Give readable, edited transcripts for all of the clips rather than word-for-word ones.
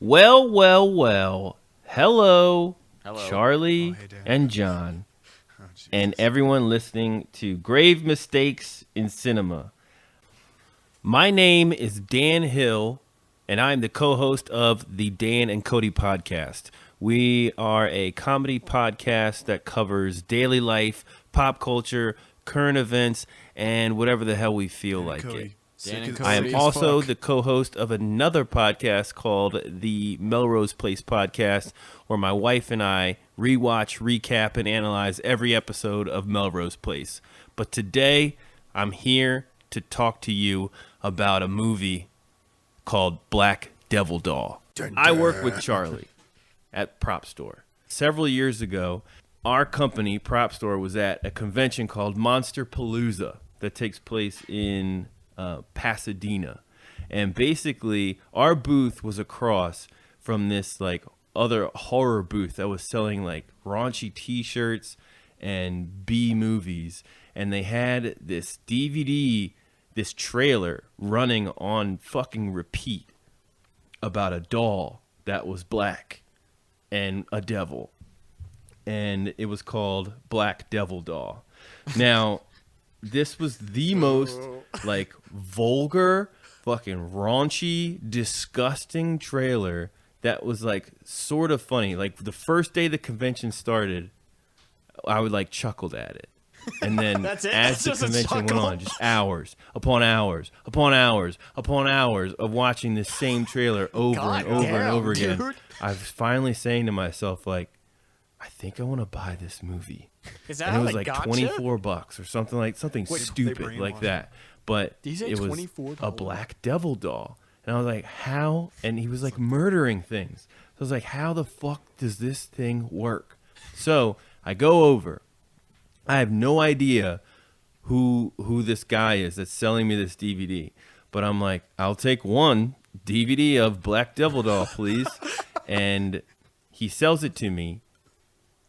Well. Hello. Hello. Charlie and John. And everyone listening to Grave Mistakes in Cinema. My name is Dan Hill, and I'm the co-host of the Dan and Cody podcast. We are a comedy podcast that covers daily life, pop culture, current events, and whatever the hell we feel like it. I am also the co-host of another podcast called the Melrose Place Podcast, where my wife and I rewatch, recap, and analyze every episode of Melrose Place. But today, I'm here to talk to you about a movie called Black Devil Doll. I work with Charlie at Prop Store. Several years ago, our company, Prop Store, was at a convention called Monster Palooza that takes place in Pasadena. And basically, our booth was across from this like other horror booth that was selling like raunchy t-shirts and B movies. And they had this DVD, this trailer running on fucking repeat about a doll that was black and a devil. And it was called Black Devil Doll. Now, this was the most like vulgar, fucking raunchy, disgusting trailer that was like sort of funny. Like the first day the convention started, I would like chuckled at it. And then as the convention went on, just hours upon hours upon hours upon hours of watching the same trailer over and over again, dude. I was finally saying to myself, like, I think I want to buy this movie. Is that and how it was they like got $24 or something stupid like that. But it was $24? a Black Devil Doll. And I was like, how? And he was like murdering things. So I was like, how the fuck does this thing work? So I go over. I have no idea who this guy is that's selling me this DVD. But I'm like, I'll take one DVD of Black Devil Doll, please. And he sells it to me.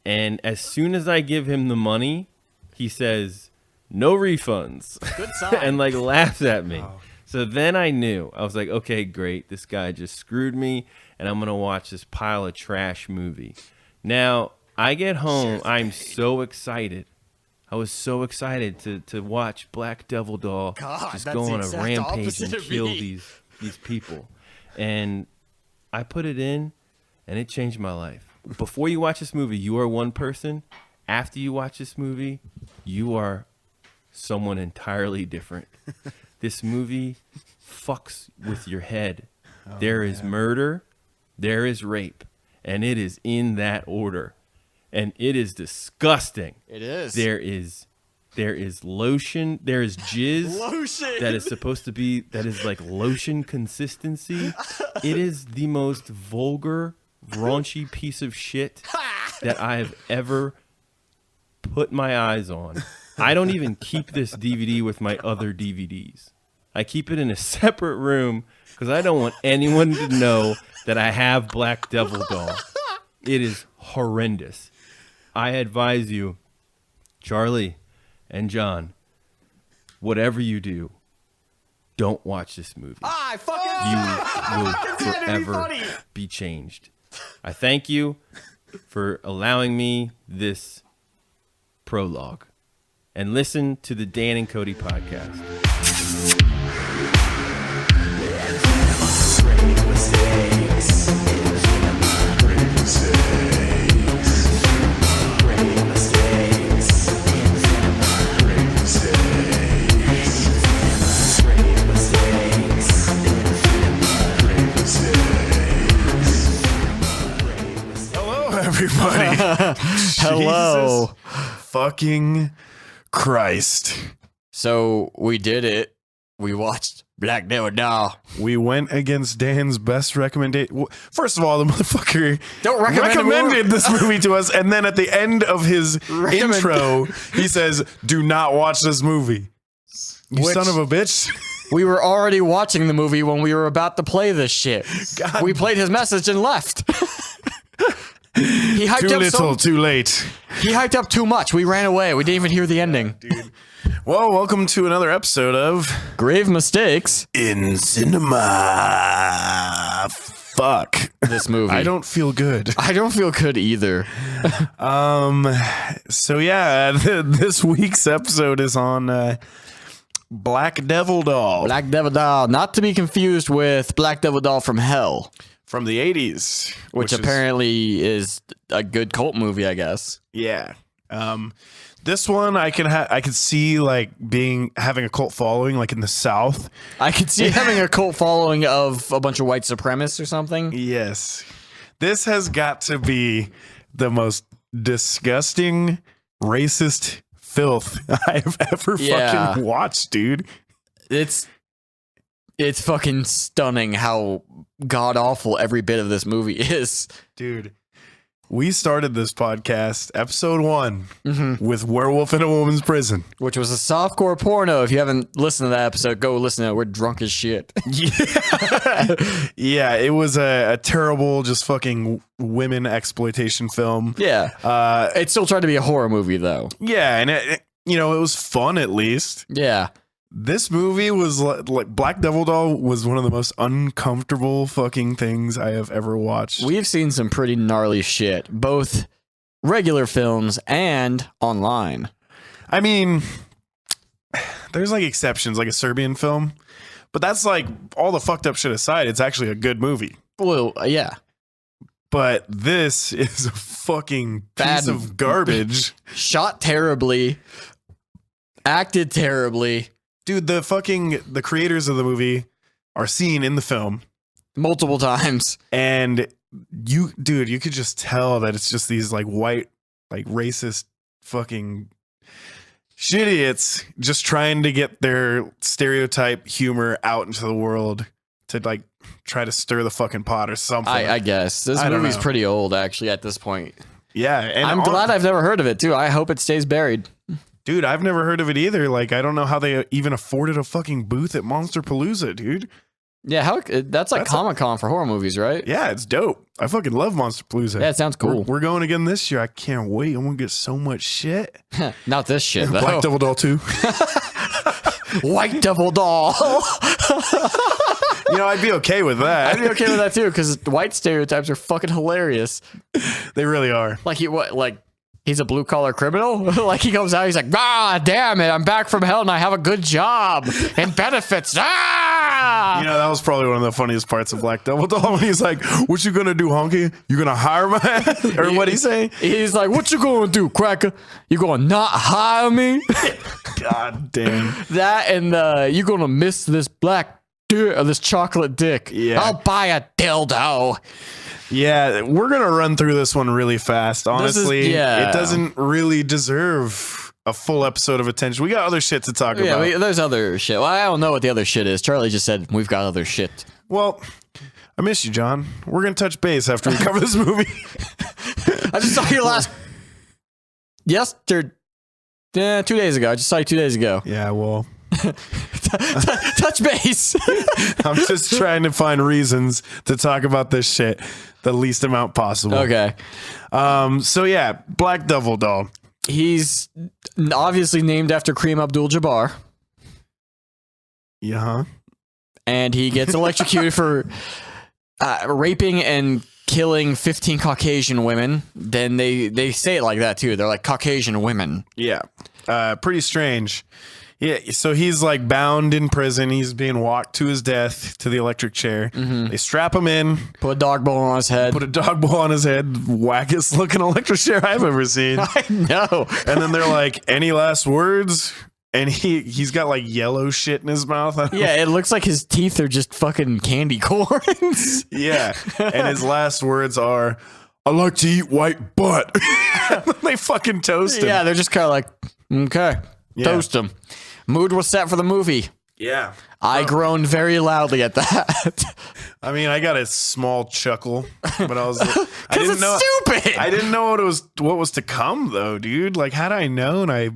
And as soon as I give him the money, he says, no refunds. Good sign. And like laughs at me. Oh. So then I knew. I was like, okay, great. This guy just screwed me, and I'm going to watch this pile of trash movie. Now, I get home. I'm so excited. I was so excited to watch Black Devil Doll just go on a rampage and kill these people. And I put it in, and it changed my life. Before you watch this movie, you are one person. After you watch this movie, you are someone entirely different. This movie fucks with your head. There is murder, there is rape, and it is in that order. And it is disgusting. It is. There is lotion, there is jizz that is supposed to be, that is like lotion consistency. It is the most vulgar, raunchy piece of shit that I have ever put my eyes on. I don't even keep this DVD with my other DVDs. I keep it in a separate room because I don't want anyone to know that I have Black Devil Doll. It is horrendous. I advise you, Charlie and John, whatever you do, don't watch this movie. You will forever be changed. I thank you for allowing me this prologue. And listen to the Dan and Cody podcast. Hello, everybody. Hello. Jesus fucking Christ. So we did it. We watched Black Devil Doll. We went against Dan's best recommendation. First of all, the motherfucker recommended this movie to us, and then at the end of his intro, he says, do not watch this movie. You son of a bitch. We were already watching the movie when we were about to play this shit. God. We played his message and left. He hyped too up little, too late. He hyped up too much. We ran away. We didn't even hear the ending. Dude. Well, welcome to another episode of Grave Mistakes in Cinema. fuck this movie. I don't feel good. I don't feel good either. So yeah, this week's episode is on Black Devil Doll. Black Devil Doll, not to be confused with Black Devil Doll from Hell, from the 80s, which apparently is a good cult movie, I guess. Yeah. This one I could see like having a cult following, like in the South. I could see having a cult following of a bunch of white supremacists or something. Yes. This has got to be the most disgusting, racist filth I've ever fucking watched, dude. It's fucking stunning how god awful every bit of this movie is. Dude. We started this podcast, episode 1, with Werewolf in a Woman's Prison. Which was a softcore porno. If you haven't listened to that episode, go listen to it. We're drunk as shit. Yeah, it was a terrible, just fucking women exploitation film. Yeah. It still tried to be a horror movie, though. Yeah, and it was fun at least. Yeah. This movie was like Black Devil Doll was one of the most uncomfortable fucking things I have ever watched. We've seen some pretty gnarly shit, both regular films and online. I mean, there's like exceptions, like a Serbian film, but that's like all the fucked up shit aside, it's actually a good movie. Well, yeah. But this is a fucking piece of garbage. Shot terribly, acted terribly. Dude, the creators of the movie are seen in the film multiple times, and you could just tell that it's just these like white, like racist fucking shitiots just trying to get their stereotype humor out into the world to like try to stir the fucking pot or something. I guess this movie's pretty old actually at this point. Yeah, and I'm glad I've never heard of it too. I hope it stays buried. Dude, I've never heard of it either. Like, I don't know how they even afforded a fucking booth at Monsterpalooza, dude. Yeah, that's like Comic-Con for horror movies, right? Yeah, it's dope. I fucking love Monsterpalooza. Yeah, it sounds cool. We're going again this year. I can't wait. I'm going to get so much shit. Not this shit, though. Black Devil Doll 2. White Devil Doll. I'd be okay with that. I'd be okay with that, too, because white stereotypes are fucking hilarious. They really are. He's a blue-collar criminal? Like, he comes out, he's like, damn it, I'm back from hell and I have a good job and benefits. That was probably one of the funniest parts of Black Devil Doll when he's like, what you gonna do, honky? You gonna hire my ass? Or what'd he say? He's like, what you gonna do, cracker? You gonna not hire me? God damn. That and you gonna miss this this chocolate dick. Yeah. I'll buy a dildo. Yeah, we're going to run through this one really fast. Honestly, it doesn't really deserve a full episode of attention. We got other shit to talk about. Yeah, there's other shit. Well, I don't know what the other shit is. Charlie just said we've got other shit. Well, I miss you, John. We're going to touch base after we cover this movie. I just saw you 2 days ago. I just saw you 2 days ago. Yeah, well... Touch base. I'm just trying to find reasons to talk about this shit the least amount possible. Okay. So yeah, Black Devil Doll. He's obviously named after Kareem Abdul-Jabbar. Yeah. And he gets electrocuted for raping and killing 15 Caucasian women. Then they say it like that too. They're like Caucasian women. Yeah. Pretty strange. Yeah, so he's like bound in prison. He's being walked to his death to the electric chair. Mm-hmm. They strap him in. Put a dog bowl on his head. Wackest looking electric chair I've ever seen. I know. And then they're like, any last words? And he's got like yellow shit in his mouth. Yeah, it looks like his teeth are just fucking candy corns. Yeah. And his last words are, I like to eat white butt. They fucking toast him. Yeah, they're just kind of like, okay, toast him. Mood was set for the movie. Yeah. I groaned very loudly at that. I mean, I got a small chuckle, but I was like, stupid. I didn't know what was to come though, dude. Like, had I known, I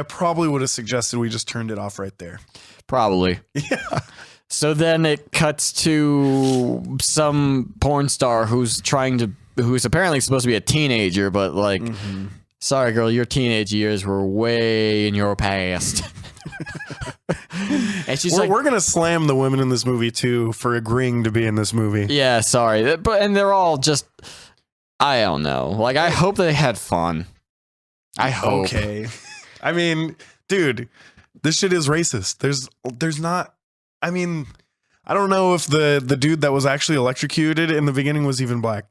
probably would have suggested we just turned it off right there. Probably. Yeah. So then it cuts to some porn star who's apparently supposed to be a teenager, but like, sorry, girl, your teenage years were way in your past. And she's we're gonna slam the women in this movie too for agreeing to be in this movie. yeah, sorry, and they're all just, I don't know. Like, I hope they had fun. I hope. Okay. I mean, dude, this shit is racist. There's not. I mean, I don't know if the dude that was actually electrocuted in the beginning was even black.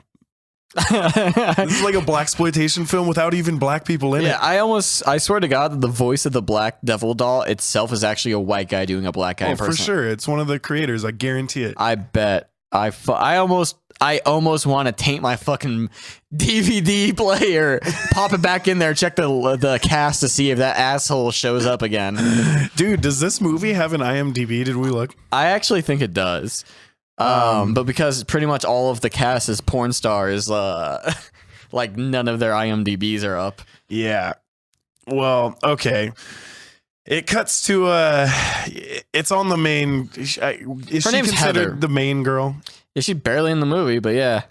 This is like a blaxploitation film without even black people in it. Yeah, I swear to God that the voice of the Black Devil doll itself is actually a white guy doing a black guy impersonation. For sure. It's one of the creators. I guarantee it. I bet. I almost want to taint my fucking DVD player, pop it back in there, check the cast to see if that asshole shows up again. Dude, does this movie have an IMDb? Did we look? I actually think it does. But because pretty much all of the cast is porn stars, like none of their IMDb's are up. Yeah. Well, okay. It cuts to it's on the main. Is Her she name's considered Heather. the main girl? Yeah, she's barely in the movie, but yeah.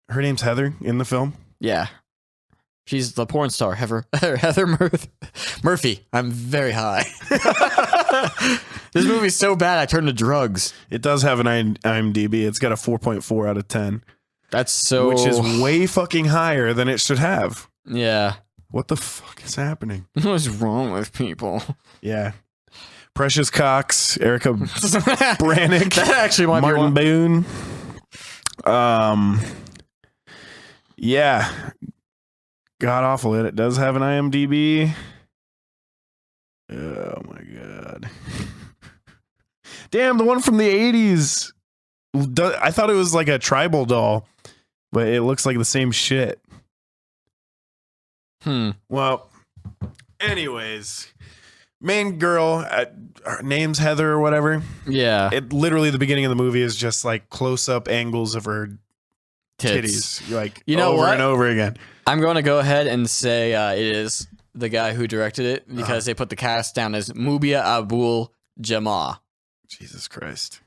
Her name's Heather in the film. Yeah. She's the porn star, Heather Murphy. I'm very high. This movie's so bad, I turned to drugs. It does have an IMDb. It's got a 4.4 out of 10. That's so... Which is way fucking higher than it should have. Yeah. What the fuck is happening? What's wrong with people? Yeah. Precious Cox, Erica Brannick, That actually might Martin be one. Boone. Yeah. God awful. It does have an IMDb. Oh my God. Damn, the one from the 80s. I thought it was like a tribal doll, but it looks like the same shit. Well, anyways, main girl, her name's Heather or whatever. Yeah. It literally, the beginning of the movie is just like close-up angles of her Tits. titties, like You know over what? and over again. I'm going to go ahead and say it is the guy who directed it because they put the cast down as Mubia Abul Jamaa. Jesus Christ.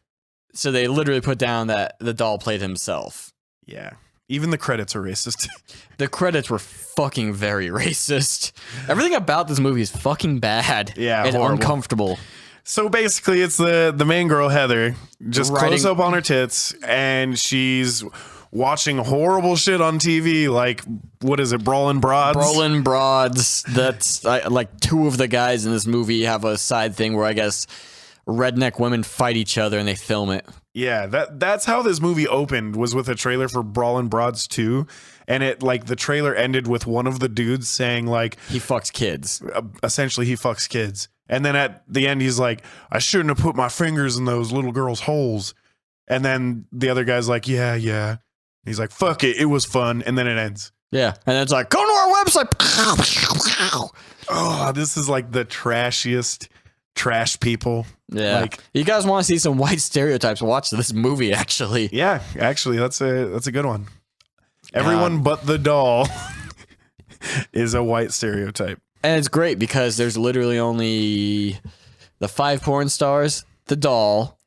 So they literally put down that the doll played himself. Yeah. Even the credits are racist. The credits were fucking very racist. Everything about this movie is fucking bad. Yeah, and horrible. uncomfortable. So basically, it's the main girl, Heather, just close up on her tits, and she's watching horrible shit on TV, like, what is it, Brawlin' Broads? Brawlin' Broads. That's like two of the guys in this movie have a side thing where I guess redneck women fight each other and they film it. Yeah, that's how this movie opened, was with a trailer for Brawlin' Broads 2, and it, like, the trailer ended with one of the dudes saying, like, He fucks kids. Essentially, he fucks kids. And then at the end, he's like, I shouldn't have put my fingers in those little girls' holes. And then the other guy's like, yeah. He's like, fuck it, it was fun. And then it ends. Yeah. And it's like, go to our website. Oh, this is like the trashiest trash people. Yeah. Like, you guys want to see some white stereotypes? Watch this movie, actually. yeah, actually, that's a good one. Everyone but the doll is a white stereotype. And it's great because there's literally only the 5 porn stars, the doll,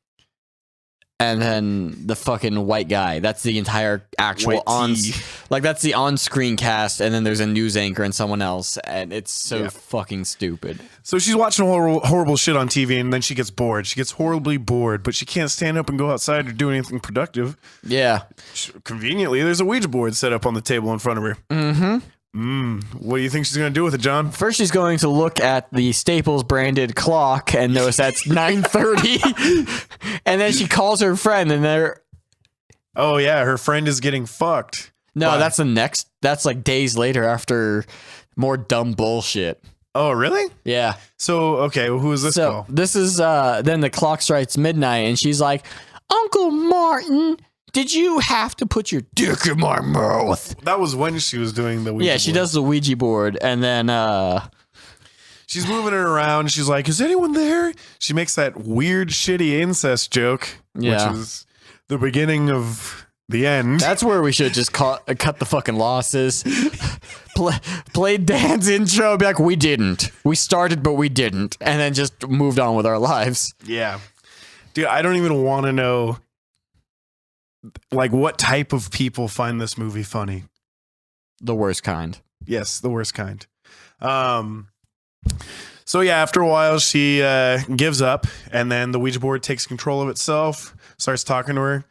and then the fucking white guy. That's the entire actual that's the on-screen cast, and then there's a news anchor and someone else, and it's so fucking stupid. So she's watching horrible shit on TV, and then she gets bored. She gets horribly bored, but she can't stand up and go outside or do anything productive. Yeah. Conveniently, there's a Ouija board set up on the table in front of her. Mm-hmm. What do you think she's going to do with it, John? First, she's going to look at the Staples branded clock and notice that's 9:30. And then she calls her friend and they're... Oh, yeah. Her friend is getting fucked. No, Why? that's like days later after more dumb bullshit. Oh, really? Yeah. So, okay. Well, who is this call? This is, then the clock strikes midnight and she's like, Uncle Martin, did you have to put your dick in my mouth? That was when she was doing the Ouija board. She does the Ouija board, and then she's moving it around. She's like, is anyone there? She makes that weird, shitty incest joke, which is the beginning of the end. That's where we should just cut the fucking losses. Play Dan's intro, be like, we didn't. We started, but we didn't. And then just moved on with our lives. Yeah. Dude, I don't even want to know, like, what type of people find this movie funny. The worst kind. Yes, the worst kind. So yeah, after a while, she gives up, and then the Ouija board takes control of itself, starts talking to her,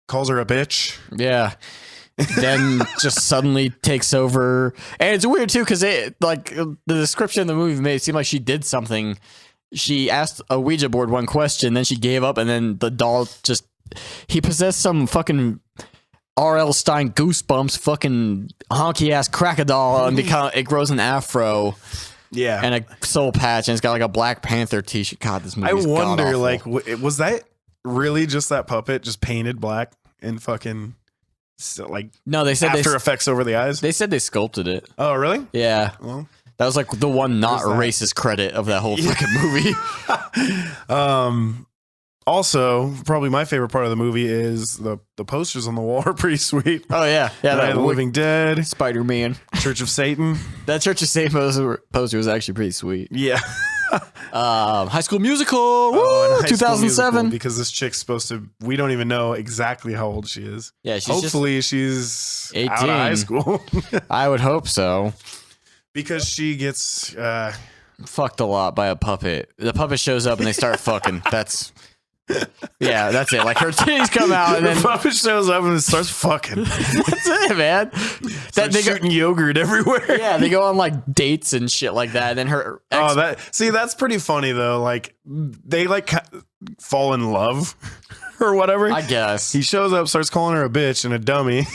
calls her a bitch. Yeah. Then just suddenly takes over. And it's weird too, because the description of the movie made it seem like she did something. She asked a Ouija board one question, then she gave up, and then the doll he possessed some fucking R.L. Stein Goosebumps fucking honky ass crack doll, and it grows an afro. Yeah. And a soul patch, and it's got like a Black Panther t-shirt. God, this movie. I wonder, like, was that really just that puppet just painted black and fucking like? No, they said After Effects over the eyes. They said they sculpted it. Oh, really? Yeah. Well, that was like the one not racist credit of that whole fucking movie. Also, probably my favorite part of the movie is the posters on the wall are pretty sweet. Oh yeah, yeah. Night of the Living Dead, Spider-Man, Church of Satan. That Church of Satan poster was actually pretty sweet. Yeah. High School Musical, woo, 2007. Because this chick's supposed to. We don't even know exactly how old she is. Yeah, hopefully she's 18. out of high school. I would hope so. Because she gets fucked a lot by a puppet. The puppet shows up and they start fucking. That's it. Like her titties come out and then the puppet shows up and it starts fucking. That's it, man. That they shooting yogurt everywhere. Yeah, they go on like dates and shit like that. And then her that's pretty funny though. Like they like fall in love or whatever. I guess he shows up, starts calling her a bitch and a dummy.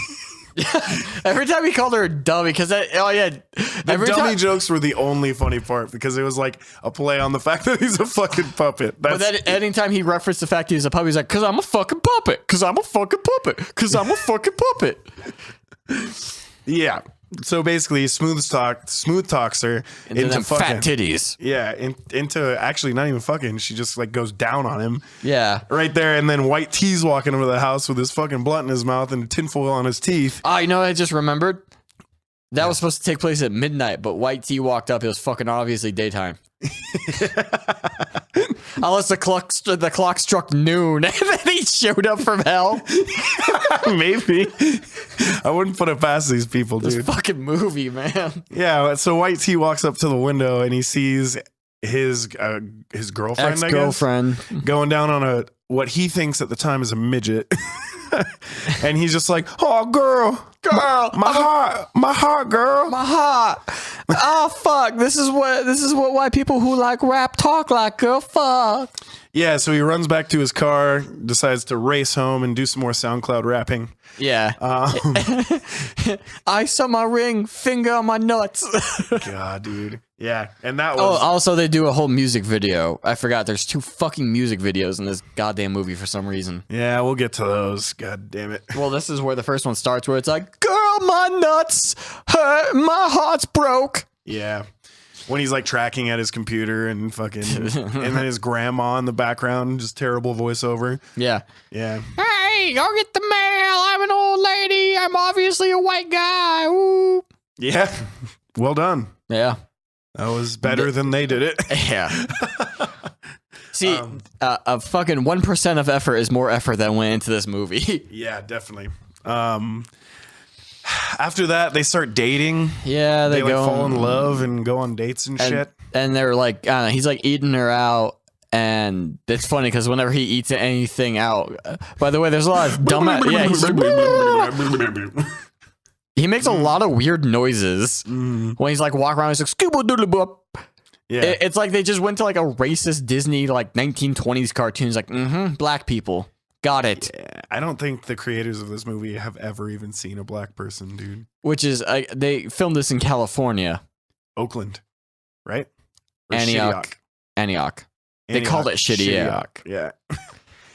Every time he called her a dummy, because the dummy jokes were the only funny part because it was like a play on the fact that he's a fucking puppet. But then anytime he referenced the fact he was a puppet, he's like, "Cause I'm a fucking puppet. Cause I'm a fucking puppet. Cause I'm a fucking puppet." Yeah. So basically, smooth talks her into fucking fat titties. Yeah, into actually not even fucking. She just like goes down on him. Yeah, right there. And then White T's walking over the house with his fucking blunt in his mouth and tinfoil on his teeth. Oh, you know what I just remembered? That was supposed to take place at midnight, but White T walked up. It was fucking obviously daytime. Unless the clock struck noon and then he showed up from hell. Maybe. I wouldn't put it past these people, dude. This fucking movie, man. Yeah, so White T walks up to the window and he sees his girlfriend, ex-girlfriend, going down on what he thinks at the time is a midget. And he's just like, "Oh, girl, my heart, girl, my heart. Oh, fuck. This is what white people who like rap talk like, girl. Fuck." Yeah, so he runs back to his car, decides to race home and do some more SoundCloud rapping. Yeah. Ice on my ring, finger on my nuts. God, dude. Yeah, and that was... Oh, also they do a whole music video. I forgot. There's 2 fucking music videos in this goddamn movie for some reason. Yeah, we'll get to those. God damn it. Well, this is where the first one starts, where it's like, "Girl, my nuts hurt, my heart's broke." Yeah. When he's like tracking at his computer and fucking... and then his grandma in the background, just terrible voiceover. Yeah. Yeah. "Hey, go get the mail. I'm an old lady. I'm obviously a white guy. Ooh." Yeah. Well done. Yeah. That was better than they did it. Yeah. See, a fucking 1% of effort is more effort than went into this movie. Yeah, definitely. After that, they start dating. Yeah, they like go fall in love and go on dates and shit. And they're like, he's like eating her out. And it's funny because whenever he eats anything out, by the way, there's a lot of dumb. Yeah, he makes a lot of weird noises when he's like walking around. He's like scuba doodle boop. Yeah, it's like they just went to like a racist Disney like 1920s cartoons. Like, black people, got it. Yeah, I don't think the creators of this movie have ever even seen a black person, dude. Which is they filmed this in California, Oakland, right? Or Antioch. They called it Shitty. Yeah.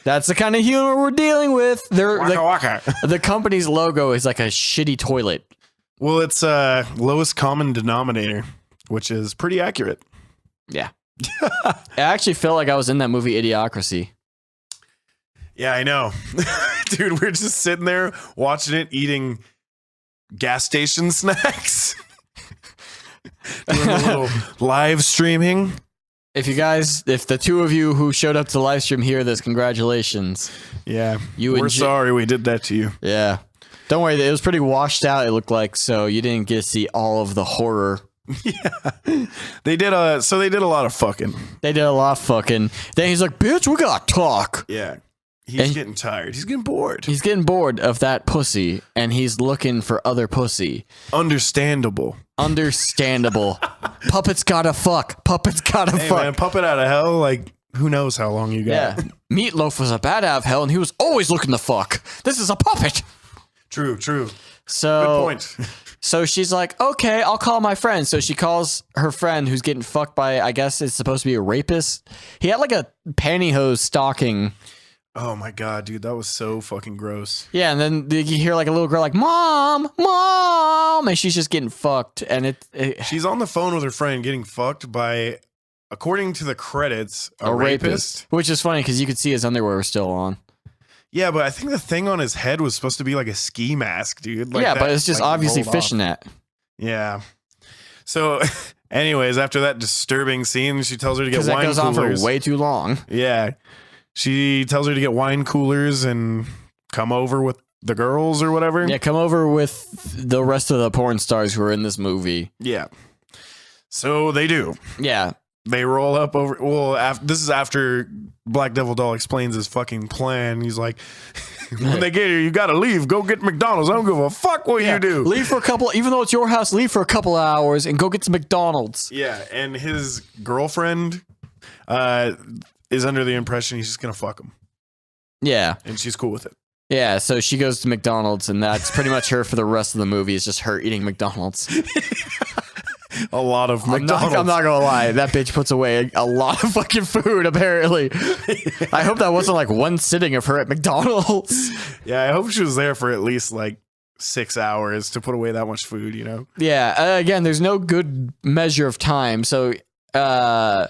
That's the kind of humor we're dealing with. Waka waka. The company's logo is like a shitty toilet. Well, it's lowest common denominator, which is pretty accurate. Yeah. I actually felt like I was in that movie Idiocracy. Yeah, I know. Dude, we're just sitting there watching it, eating gas station snacks. Doing a little live streaming. If the 2 of you who showed up to live stream hear this, congratulations. Yeah. We're sorry we did that to you. Yeah. Don't worry, it was pretty washed out, it looked like, so you didn't get to see all of the horror Yeah. They did a lot of fucking. They did a lot of fucking. Then he's like, bitch, we gotta talk. Yeah. He's getting tired. He's getting bored. He's getting bored of that pussy, and he's looking for other pussy. Understandable. Puppets gotta fuck. Hey, man, puppet out of hell, like, who knows how long you got. Yeah. Meatloaf was a bat out of hell, and he was always looking to fuck. This is a puppet. True. So, good point. So she's like, okay, I'll call my friend. So she calls her friend who's getting fucked by, I guess it's supposed to be a rapist. He had like a pantyhose stocking. Oh my God, dude, that was so fucking gross. Yeah, and then you hear like a little girl like, Mom, and she's just getting fucked. And she's on the phone with her friend getting fucked by, according to the credits, a rapist. Which is funny because you could see his underwear was still on. Yeah, but I think the thing on his head was supposed to be like a ski mask, dude. Like yeah, but it's just like, obviously fishing net. Yeah. So, anyways, after that disturbing scene, she tells her to get wine coolers. Because that goes on for way too long. Yeah. She tells her to get wine coolers and come over with the girls or whatever. Yeah, come over with the rest of the porn stars who are in this movie. Yeah. So they do. Yeah. They roll up over. Well, this is after Black Devil Doll explains his fucking plan. He's like, when they get here, you got to leave. Go get McDonald's. I don't give a fuck what you do. Leave for a couple, even though it's your house, leave for a couple of hours and go get some McDonald's. Yeah. And his girlfriend is under the impression he's just going to fuck him. Yeah. And she's cool with it. Yeah. So she goes to McDonald's, and that's pretty much her for the rest of the movie. Is just her eating McDonald's. A lot of McDonald's. I'm not gonna lie, that bitch puts away a lot of fucking food, apparently. I hope that wasn't like one sitting of her at McDonald's. Yeah, I hope she was there for at least like 6 hours to put away that much food, you know? Yeah, again, there's no good measure of time, so yeah,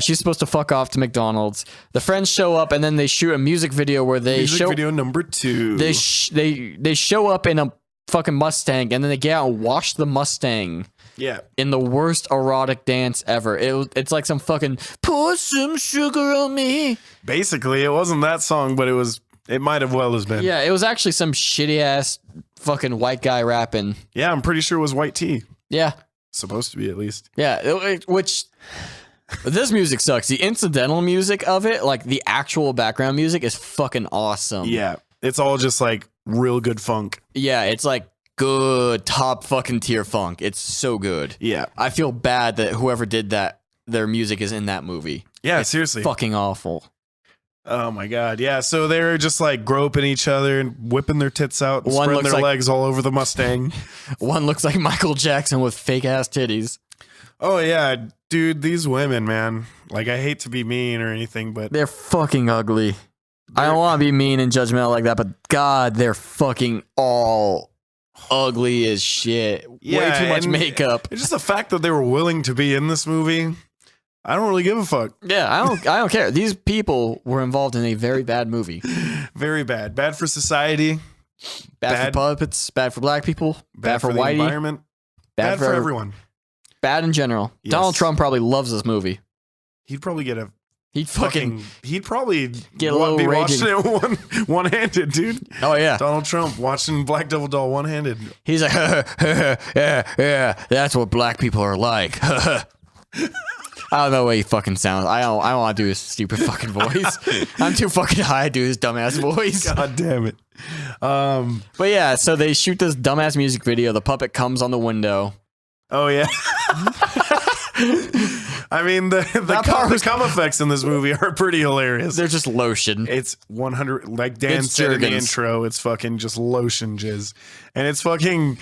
she's supposed to fuck off to McDonald's. The friends show up, and then they shoot a music video where they video number 2. They show up in a fucking Mustang, and then they get out and wash the Mustang. Yeah. In the worst erotic dance ever. It's like some fucking pour some sugar on me. Basically, it wasn't that song, but it might have well as been. Yeah, it was actually some shitty ass fucking white guy rapping. Yeah, I'm pretty sure it was White Tea. Yeah. Supposed to be, at least. Yeah, which this music sucks. The incidental music of it, like the actual background music, is fucking awesome. Yeah. It's all just like real good funk. Yeah, it's like good top fucking tier funk. It's so good. Yeah. I feel bad that whoever did that, their music is in that movie. Yeah, it's seriously. Fucking awful. Oh my God. Yeah. So they're just like groping each other and whipping their tits out and spreading their legs all over the Mustang. One looks like Michael Jackson with fake ass titties. Oh yeah. Dude, these women, man. Like, I hate to be mean or anything, but they're fucking ugly. I don't want to be mean and judgmental like that, but God, they're fucking all ugly as shit. Yeah, way too much makeup. It's just the fact that they were willing to be in this movie. I don't really give a fuck. Yeah, I don't care. These people were involved in a very bad movie. Very bad. Bad for society. Bad for puppets. Bad for black people. Bad for the whitey. environment. Bad for everyone. Bad in general. Yes. Donald Trump probably loves this movie. He'd probably get a He'd probably get a little be raging. watching it one-handed, dude. Oh yeah, Donald Trump watching Black Devil Doll one-handed. He's like, yeah, that's what black people are like. I don't know what he fucking sounds. I don't want to do his stupid fucking voice. I'm too fucking high to do his dumbass voice. God damn it. But yeah, so they shoot this dumbass music video. The puppet comes on the window. Oh yeah. I mean, the cum effects in this movie are pretty hilarious. They're just lotion. It's 100, like Dan said in the intro, it's fucking just lotion jizz. And it's fucking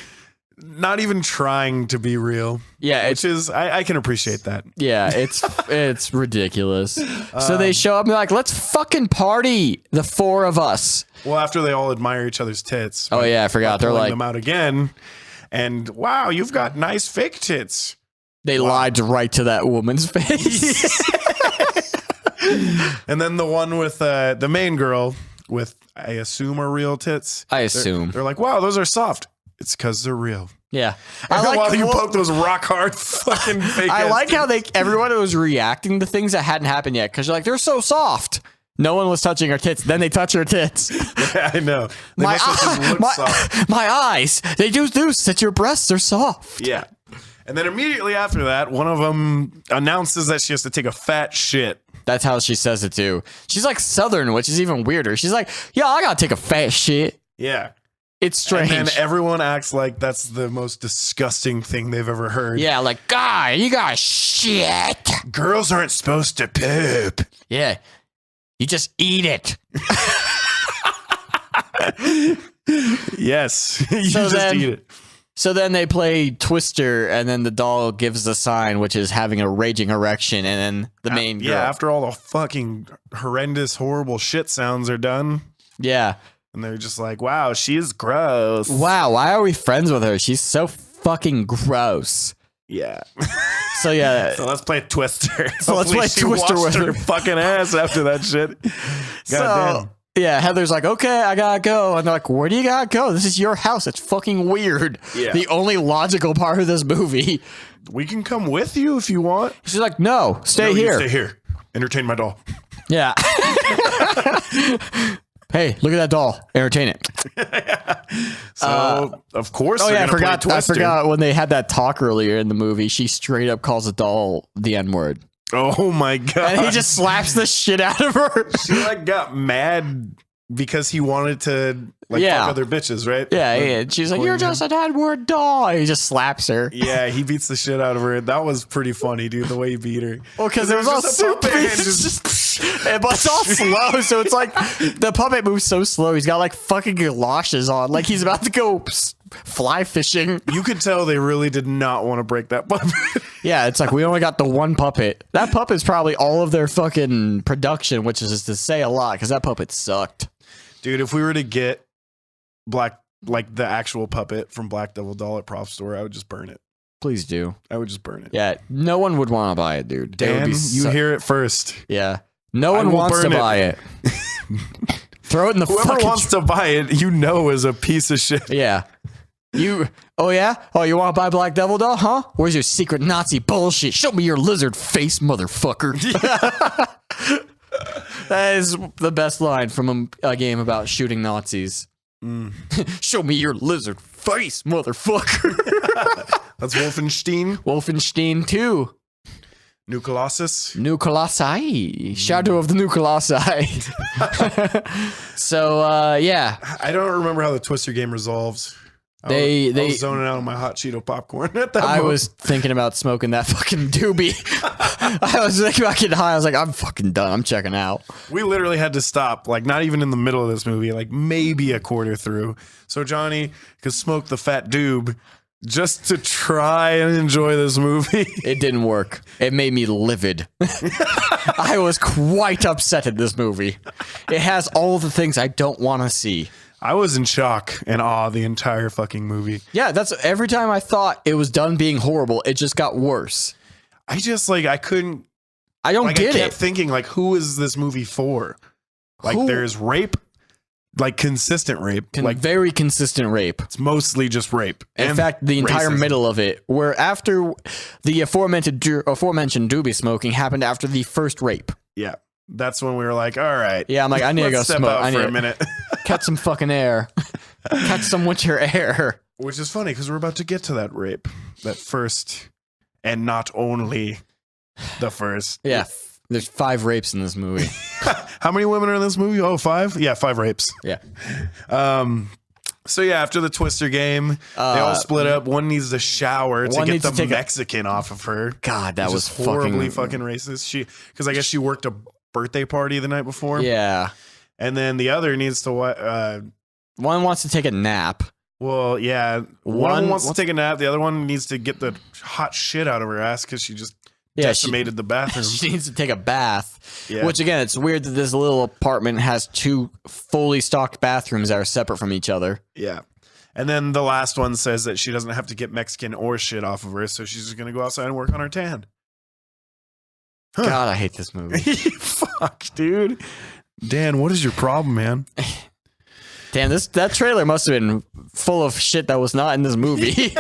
not even trying to be real. Yeah. Which is, I can appreciate that. Yeah, it's ridiculous. So they show up and they're like, let's fucking party, the four of us. Well, after they all admire each other's tits. Oh yeah, I forgot. They're like, them out again. And wow, you've got nice fake tits. They lied right to that woman's face. And then the one with the main girl with, I assume, are real tits. I assume. They're like, wow, those are soft. It's because they're real. Yeah. While you poke those rock hard fucking fake I like how tits. everyone was reacting to things that hadn't happened yet because you're like, they're so soft. No one was touching her tits. Then they touch her tits. Yeah, I know. They must have just looked soft. My eyes. They do that your breasts are soft. Yeah. And then immediately after that, one of them announces that she has to take a fat shit. That's how she says it too. She's like Southern, which is even weirder. She's like, "Yeah, I gotta take a fat shit." Yeah. It's strange. And then everyone acts like that's the most disgusting thing they've ever heard. Yeah, like, "God, you got shit." Girls aren't supposed to poop. Yeah, you just eat it. Yes. You just eat it. So then they play Twister, and then the doll gives the sign, which is having a raging erection, and then the main girl. Yeah, after all the fucking horrendous, horrible shit sounds are done. Yeah. And they're just like, wow, she is gross. Wow, why are we friends with her? She's so fucking gross. Yeah. So yeah. So let's play Twister. So let's play she Twister washed with her her. fucking ass after that shit. Goddamn. Yeah, Heather's like, "Okay, I gotta go." And they're like, "Where do you gotta go? This is your house. It's fucking weird." Yeah. The only logical part of this movie. We can come with you if you want. She's like, "No, stay No, you here." stay here. Entertain my doll. Yeah. Hey, look at that doll. Entertain it. So, of course, Oh they're yeah, I gonna play forgot. I Twister. forgot when they had that talk earlier in the movie. She straight up calls the doll the N-word, Oh my god. and he just slaps the shit out of her. She like got mad because he wanted to like Yeah. fuck other bitches, right? Yeah, yeah. She's like, "You're just an N-word doll." And he just slaps her. Yeah, he beats the shit out of her. That was pretty funny, dude, the way he beat her. Well, because it was all just a super. puppet and It's just- but it's all slow, so it's like the puppet moves so slow. He's got like fucking galoshes on, like he's about to go fly fishing. You could tell they really did not want to break that puppet. Yeah, it's like we only got the one puppet. That puppet's probably all of their fucking production, which is to say a lot, because that puppet sucked. Dude, if we were to get like the actual puppet from Black Devil Doll at Prop Store, I would just burn it. Please do. I would just burn it. Yeah, no one would want to buy it, dude. It would Dan, be you hear it first. Yeah, no I one will wants to burn it. buy it. Throw it in the Whoever fucking. wants to buy it, you know, is a piece of shit. Yeah. You. Oh yeah. Oh, you want to buy Black Devil Doll, huh? Where's your secret Nazi bullshit? Show me your lizard face, motherfucker. That is the best line from a game about shooting Nazis. Show me your lizard face, motherfucker. That's Wolfenstein, Wolfenstein 2. New Colossus. New Colossi. Shadow of the New Colossi. So, yeah. I don't remember how the Twister game resolves. I was zoning out on my hot Cheeto popcorn at that I moment. was thinking about smoking that fucking doobie. I was thinking about getting high. I was like, I'm fucking done. I'm checking out. We literally had to stop, like not even in the middle of this movie, like maybe a quarter through. So Johnny could smoke the fat doob just to try and enjoy this movie. It didn't work. It made me livid. I was quite upset at this movie. It has all the things I don't want to see. I was in shock and awe the entire fucking movie. Yeah, that's every time I thought it was done being horrible, it just got worse. I just like I couldn't. I don't Like get I kept it. thinking like, who is this movie for? Like Who? there's rape, like consistent rape. Like Very consistent rape. it's mostly just rape. In And fact, the entire racism. middle of it, where after the aforementioned doobie smoking happened after the first rape. Yeah, that's when we were like, all right. Yeah, I'm like, I need to let's go step smoke. out I for need a to minute. catch some fucking air. Catch some winter air. Which is funny because we're about to get to that rape, that first, and not only the first. Yeah, there's 5 rapes in this movie. How many women are in this movie? Oh, 5? Yeah, 5 rapes. Yeah. So yeah, after the Twister game, they all split up. One needs to shower to one get needs the to take a- Mexican off of her. God, that Which was is horribly fucking racist. Because I guess she worked a birthday party the night before. Yeah. And then the other needs to One wants to take a nap. well, yeah. One One wants to take a nap. The other one needs to get the hot shit out of her ass because she just decimated the bathroom. She needs to take a bath. Yeah. Which again, it's weird that this little apartment has 2 fully stocked bathrooms that are separate from each other. Yeah. And then the last one says that she doesn't have to get Mexican or shit off of her, so she's just going to go outside and work on her tan. God, I hate this movie. Fuck, dude. Dan, what is your problem, man? Damn, that trailer must have been full of shit that was not in this movie.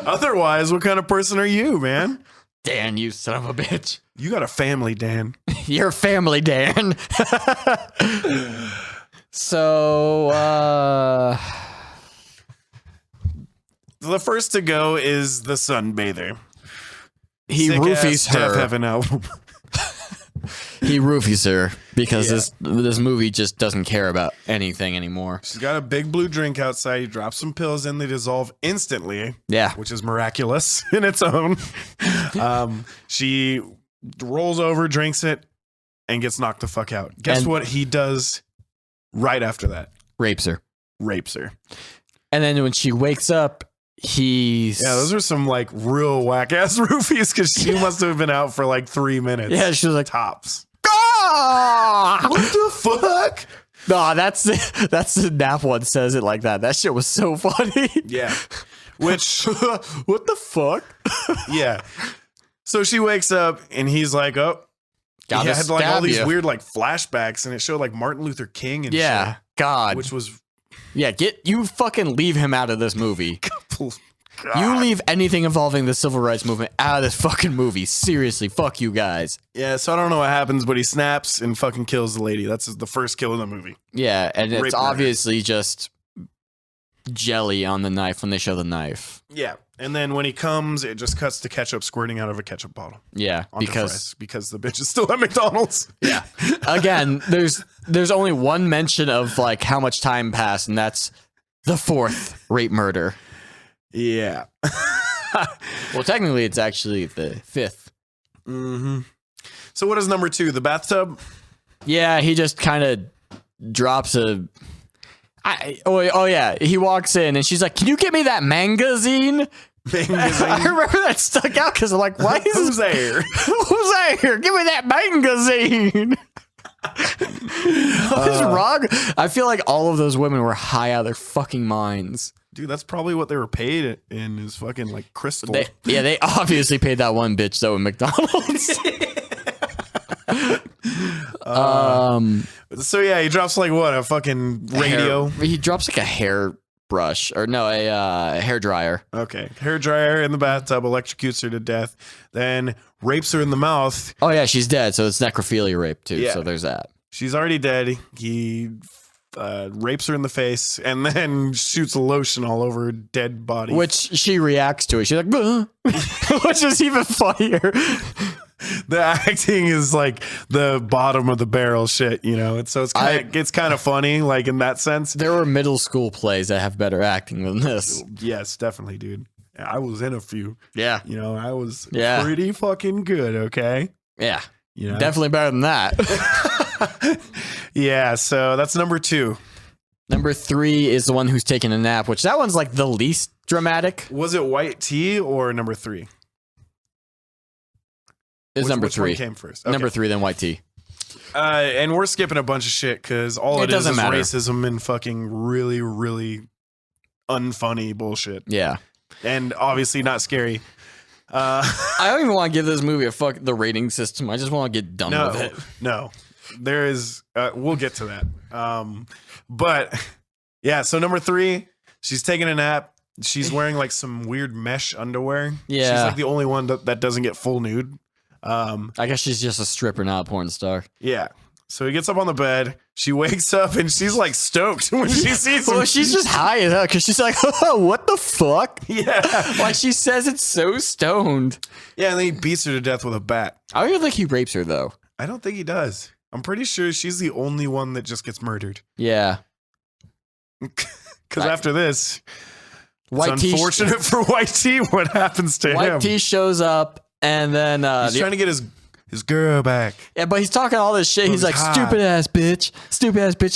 Otherwise, what kind of person are you, man? Dan, you son of a bitch. You got a family, Dan. You're family, Dan. So, The first to go is the sunbather, he roofies Death her. Heaven album. He roofies her because this movie just doesn't care about anything anymore. She's got a big blue drink outside. He drops some pills in. They dissolve instantly. Yeah. Which is miraculous in its own. She rolls over, drinks it, and gets knocked the fuck out. Guess what he does right after that? Rapes her. Rapes her. And then when she wakes up, he's... Yeah, those are some like real whack ass roofies because she must have been out for like 3 minutes. Yeah, she was like... Tops. Ah! What the fuck? Nah, that's the nap one says it like that. That shit was so funny. Yeah. Which... What the fuck? Yeah. So she wakes up and he's like, oh... He Gotta had like all stab these you. weird like flashbacks and it showed like Martin Luther King and Yeah, shit. God. Which was... Yeah, you fucking leave him out of this movie. God. You leave anything involving the civil rights movement out of this fucking movie. Seriously, fuck you guys. Yeah, so I don't know what happens, but he snaps and fucking kills the lady. That's the first kill in the movie. Yeah, and it's Rape obviously just jelly on the knife when they show the knife. Yeah, and then when he comes, it just cuts to ketchup squirting out of a ketchup bottle. Yeah, Onto because the bitch is still at McDonald's. yeah, again, there's only one mention of like how much time passed, and that's the 4th rape murder. Yeah. Well, technically, it's actually the 5th. Mm-hmm. So what is number 2? The bathtub? Yeah, he just kind of drops a. Oh yeah, he walks in and she's like, "Can you get me that magazine?" I remember that stuck out because I'm like, "Why is Who's there? who's there? Give me that magazine." What is wrong? I feel like all of those women were high out of their fucking minds. Dude, that's probably what they were paid in is fucking like crystal. They obviously paid that one bitch though in McDonald's. So yeah, he drops like what, a fucking radio? He drops like a hairbrush or no, a hair dryer. Okay, hair dryer in the bathtub, electrocutes her to death, then rapes her in the mouth. Oh yeah, she's dead, so it's necrophilia rape too. Yeah. So there's that. She's already dead. He rapes her in the face and then shoots a lotion all over her dead body. Which she reacts to it. She's like, "Bah." Which is even funnier. The acting is like the bottom of the barrel shit, you know. And so it's kind of funny, like in that sense. There were middle school plays that have better acting than this. Yes, definitely, dude. I was in a few. Yeah. You know, I was Yeah. pretty fucking good, okay? Yeah. You know? Definitely better than that. Yeah, so that's number 2. Number 3 is the one who's taking a nap, which that one's like the least dramatic. Was it white tea or number 3? Is number which 3. one came first? Okay. Number 3, then white tea. And we're skipping a bunch of shit because all It it is doesn't matter. racism and fucking really, really unfunny bullshit. Yeah. And obviously not scary. I don't even want to give this movie the rating system. I just want to get done with it. No. There is, we'll get to that. But yeah, so number 3, she's taking a nap. She's wearing like some weird mesh underwear. Yeah. She's like the only one that doesn't get full nude. I guess she's just a stripper, not a porn star. Yeah. So he gets up on the bed. She wakes up and she's like stoked when she sees him. Well, she's just high as hell because she's like, "Oh, what the fuck?" Yeah. Like she says it's so stoned. Yeah, and then he beats her to death with a bat. I don't even think he rapes her though. I don't think he does. I'm pretty sure she's the only one that just gets murdered. Yeah. Because after this, White it's T unfortunate for White T what happens to him. White T shows up and then He's trying to get his girl back. yeah, but he's talking all this shit. He's like, hot. "Stupid ass bitch,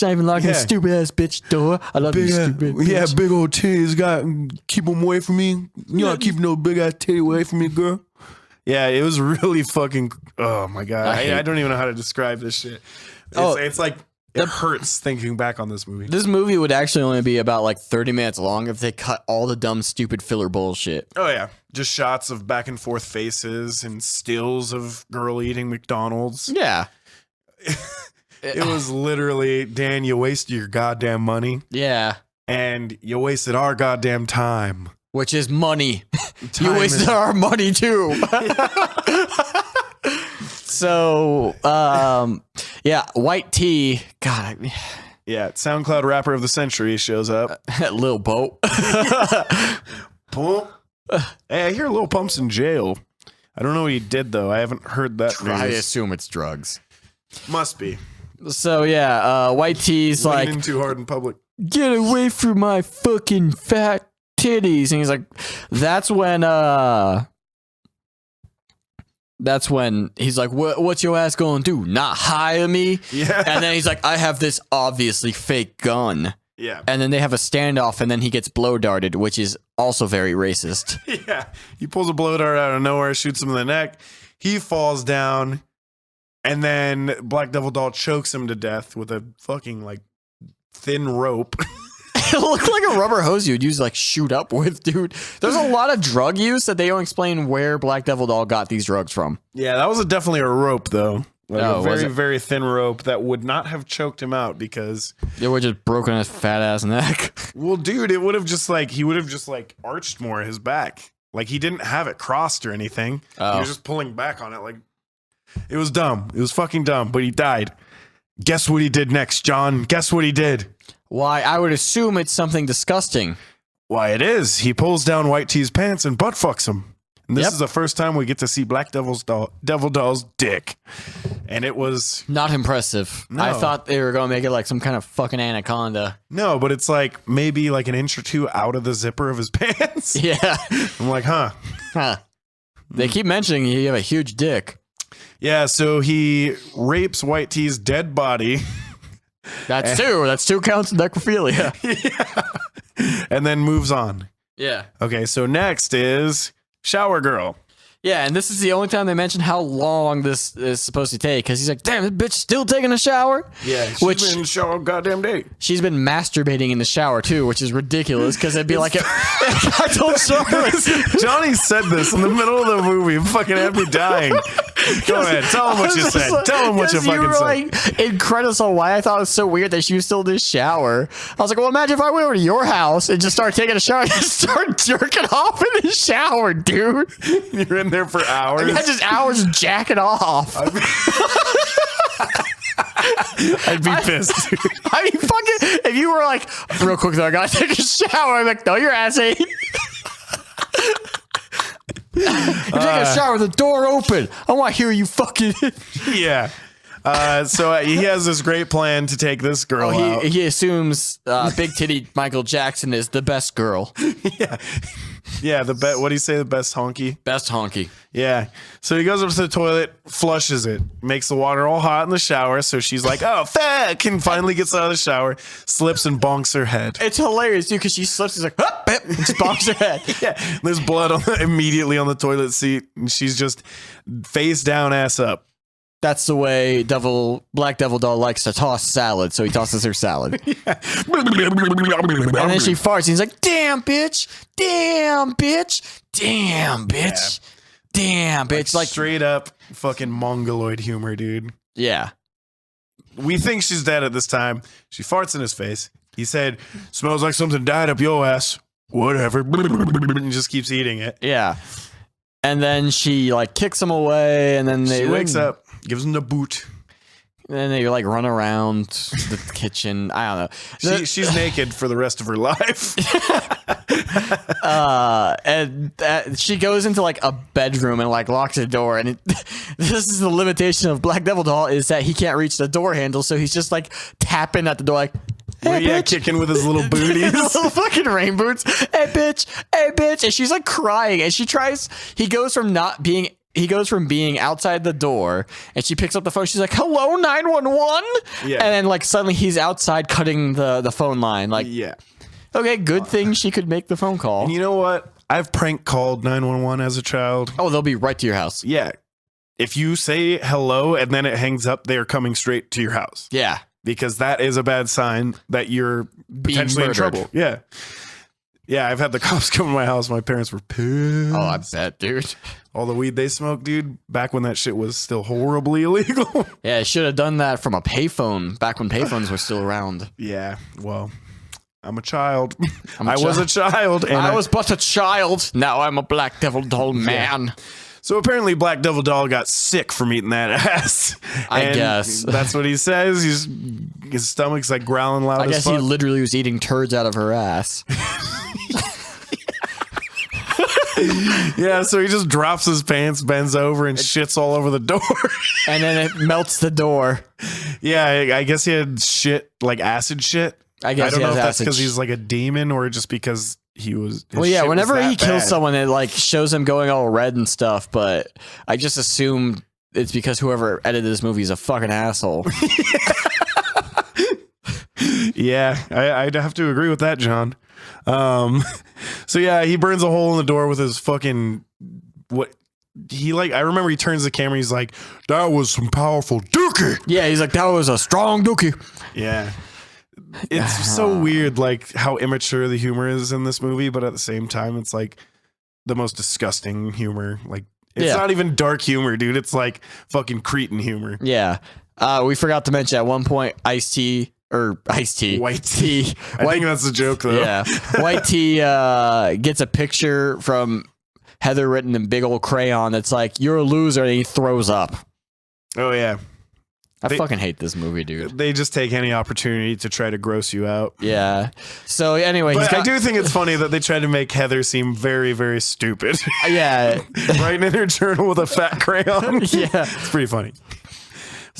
not even locking the stupid ass bitch door. I love you, stupid bitch." Yeah, big old titties. Got keep them away from me. You not keep no big ass titty away from me, girl. Yeah, it was really fucking. Oh my god, I don't even know how to describe this shit. It's like it hurts thinking back on this movie. This movie would actually only be about like 30 minutes long if they cut all the dumb, stupid filler bullshit. Oh yeah, just shots of back and forth faces and stills of girl eating McDonald's. Yeah. It was literally, Dan, you wasted your goddamn money. Yeah. And you wasted our goddamn time. Which is money. Time You wasted is- our money too. So, yeah, White Tea. God, Yeah, SoundCloud rapper of the century shows up. Lil Boat. Pump. Hey, I hear Lil Pump's in jail. I don't know what he did though. I haven't heard that. I news. assume it's drugs. Must be. So yeah, White T's like, Leaning too hard in public. get away from my fucking fat titties, and he's like, that's when he's like, what's your ass gonna do? Not hire me? Yeah. And then he's like, I have this obviously fake gun. Yeah. And then they have a standoff, and then he gets blow darted, which is also very racist. Yeah. He pulls a blow dart out of nowhere, shoots him in the neck. He falls down, and then Black Devil Doll chokes him to death with a fucking like thin rope. It looked like a rubber hose you'd use to like shoot up with, dude. There's a lot of drug use that they don't explain where Black Devil Doll got these drugs from. Yeah, that was definitely a rope though. Like Oh, a was very, it? very thin rope that would not have choked him out because, They were just broken his fat ass neck. well, dude, it would have just like, he would have just like arched more his back. Like he didn't have it crossed or anything. Oh. He was just pulling back on it. Like it was dumb. It was fucking dumb, but he died. Guess what he did next, John? Guess what he did? Why, I would assume it's something disgusting. Why, it is. He pulls down White T's pants and butt fucks him. And this Yep. is the first time we get to see Black Devil Doll's dick. And it was, Not impressive. No. I thought they were going to make it like some kind of fucking anaconda. no, but it's like maybe like an inch or two out of the zipper of his pants. Yeah. I'm like, huh. Huh. They keep mentioning you have a huge dick. Yeah, so he rapes White T's dead body That's two. That's 2 counts of necrophilia. and then moves on. Yeah. Okay, so next is Shower Girl. Yeah, and this is the only time they mention how long this is supposed to take, because he's like, damn, this bitch still taking a shower? Yeah, Which been in the shower goddamn day. she's been masturbating in the shower, too, which is ridiculous, because it'd be like, I told Charlotte. Johnny said this in the middle of the movie. Fucking had me dying. Go ahead. Tell him what you said. Tell him what you fucking were said. like in credits on why I thought it was so weird that she was still in the shower. I was like, well, imagine if I went over to your house and just started taking a shower and just started jerking off in the shower, dude. You're in there for hours. I just hours jacking off. I'd be pissed. Dude. I mean, fucking, if you were like, real quick though, I gotta take a shower, I'm like, no, your ass ain't. You're taking a shower with the door open. I want to hear you fucking. Yeah. So he has this great plan to take this girl out. He assumes Big Titty Michael Jackson is the best girl. Yeah, what do you say? The best honky? Best honky. Yeah. So he goes up to the toilet, flushes it, makes the water all hot in the shower. So she's like, oh, fuck, and finally gets out of the shower, slips and bonks her head. It's hilarious, dude, because she slips. She's like, "Hup," and just bonks her head. Yeah. There's blood immediately on the toilet seat, and she's just face down, ass up. That's the way Black Devil Doll likes to toss salad, so he tosses her salad. And then she farts, and he's like, damn, bitch. Damn, bitch. Damn, bitch. Damn, bitch. Like, Straight up fucking mongoloid humor, dude. yeah. We think she's dead at this time. She farts in his face. He said, smells like something died up your ass. Whatever. And just keeps eating it. Yeah. And then she, like, kicks him away, and then She wakes up, gives him the boot. And then they, like, run around the kitchen. I don't know. She's naked for the rest of her life. And she goes into like a bedroom and like locks the door, and this is the limitation of Black Devil Doll, is that he can't reach the door handle, so he's just like tapping at the door like, hey, Yeah, bitch. kicking with his little booties. His little fucking rain boots. Hey bitch, and she's like crying, and he goes from being outside the door, and she picks up the phone. She's like, hello, 911. Yeah. And then like suddenly he's outside cutting the phone line. Like, Yeah. okay, good thing she could make the phone call. And you know what? I've prank called 911 as a child. Oh, they'll be right to your house. Yeah. If you say hello and then it hangs up, they are coming straight to your house. Yeah. Because that is a bad sign that you're potentially in murdered. trouble. Yeah. Yeah, I've had the cops come to my house. My parents were pissed. Oh, I bet, dude. All the weed they smoked, dude, back when that shit was still horribly illegal. Yeah, I should have done that from a payphone back when payphones were still around. Yeah, well, I'm a child. I was a child. And I was but a child. Now I'm a Black Devil Doll man. So apparently Black Devil Doll got sick from eating that ass. I And guess. That's what he says. His stomach's like growling loud I as guess he fuck. literally was eating turds out of her ass. Yeah, so he just drops his pants, bends over, and shits all over the door. And then it melts the door. Yeah, I guess he had shit, like acid shit. I guess I don't he know has if that's acid because he's like a demon or just because he was. Well, yeah, whenever he kills someone, it like shows him going all red and stuff, but I just assumed it's because whoever edited this movie is a fucking asshole. Yeah, I'd have to agree with that, John. So yeah, he burns a hole in the door with his fucking what he like. I remember he turns the camera. He's like, "That was some powerful dookie." Yeah, he's like, that was a strong dookie. Yeah, it's so weird, like how immature the humor is in this movie, but at the same time, it's like the most disgusting humor. Like it's not even dark humor, dude. It's like fucking cretin humor. Yeah, we forgot to mention at one point, White Tea. I think that's a joke, though. Yeah. White Tea gets a picture from Heather written in big old crayon that's like, "You're a loser," and he throws up. Oh, yeah. I fucking hate this movie, dude. They just take any opportunity to try to gross you out. Yeah. So, anyway. But I do think it's funny that they try to make Heather seem very, very stupid. Yeah. Writing in her journal with a fat crayon. Yeah. It's pretty funny.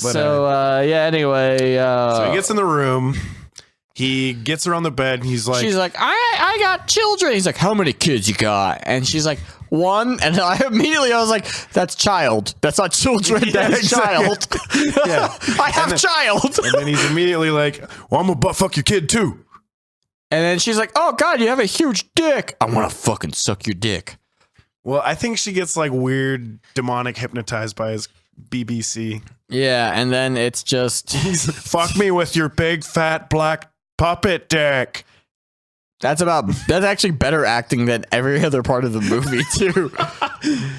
But, anyway. So he gets in the room. He gets her on the bed. And she's like, I got children. He's like, how many kids you got? And she's like, 1. And I was like, that's child. That's not children. That's child. Yeah. I have child. And then he's immediately like, well, I'm going to butt fuck your kid too. And then she's like, oh God, you have a huge dick. I want to fucking suck your dick. Well, I think she gets like weird, demonic hypnotized by his BBC. Yeah, and then it's just fuck me with your big fat black puppet dick. That's actually better acting than every other part of the movie too.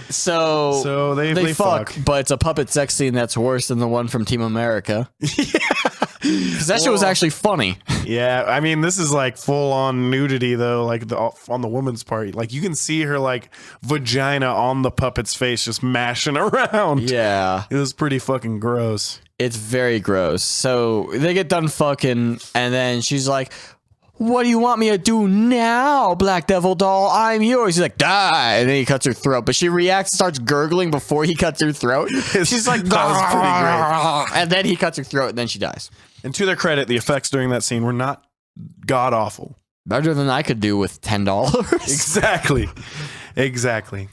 So they fuck, but it's a puppet sex scene that's worse than the one from Team America. Yeah. Because that shit was actually funny. Yeah, I mean, this is like full on nudity though, like on the woman's part. Like you can see her like vagina on the puppet's face just mashing around. Yeah. It was pretty fucking gross. It's very gross. So they get done fucking, and then she's like, what do you want me to do now, Black Devil doll? I'm yours. He's like, die. And then he cuts her throat. But she reacts, starts gurgling before he cuts her throat. She's like, that was pretty great. And then he cuts her throat, and then she dies. And to their credit, the effects during that scene were not god awful. Better than I could do with $10. Exactly.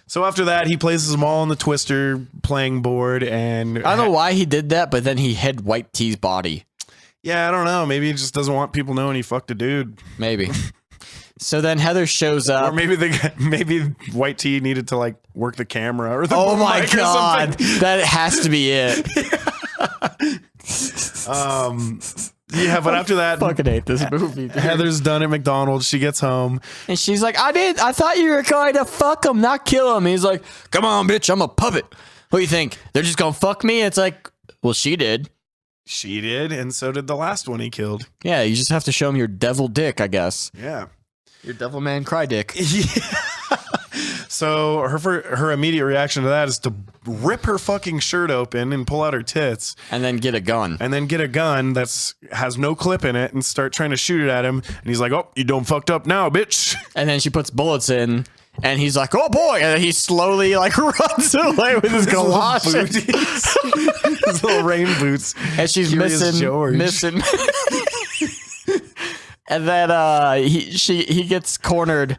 So after that, he places them all on the Twister playing board. And I don't know why he did that, but then he hid White Tea's body. Yeah, I don't know. Maybe he just doesn't want people knowing he fucked a dude. Maybe. So then Heather shows up. Or maybe White Tea needed to like work the camera or the oh my God. That has to be it. Yeah, but after that, I fucking hate this movie. Dude. Heather's done at McDonald's. She gets home. And she's like, I thought you were going to fuck him, not kill him. He's like, come on, bitch, I'm a puppet. What do you think? They're just going to fuck me? It's like, well, she did. She did, and so did the last one he killed. Yeah, you just have to show him your devil dick, I guess. Yeah. Your devil man cry dick. Yeah. So her immediate reaction to that is to rip her fucking shirt open and pull out her tits. And then get a gun. And then get a gun that has no clip in it and start trying to shoot it at him. And he's like, oh, you done fucked up now, bitch. And then she puts bullets in. And he's like, oh boy. And then he slowly like runs away with his galoshes. His little rain boots. And she's missing. And then he gets cornered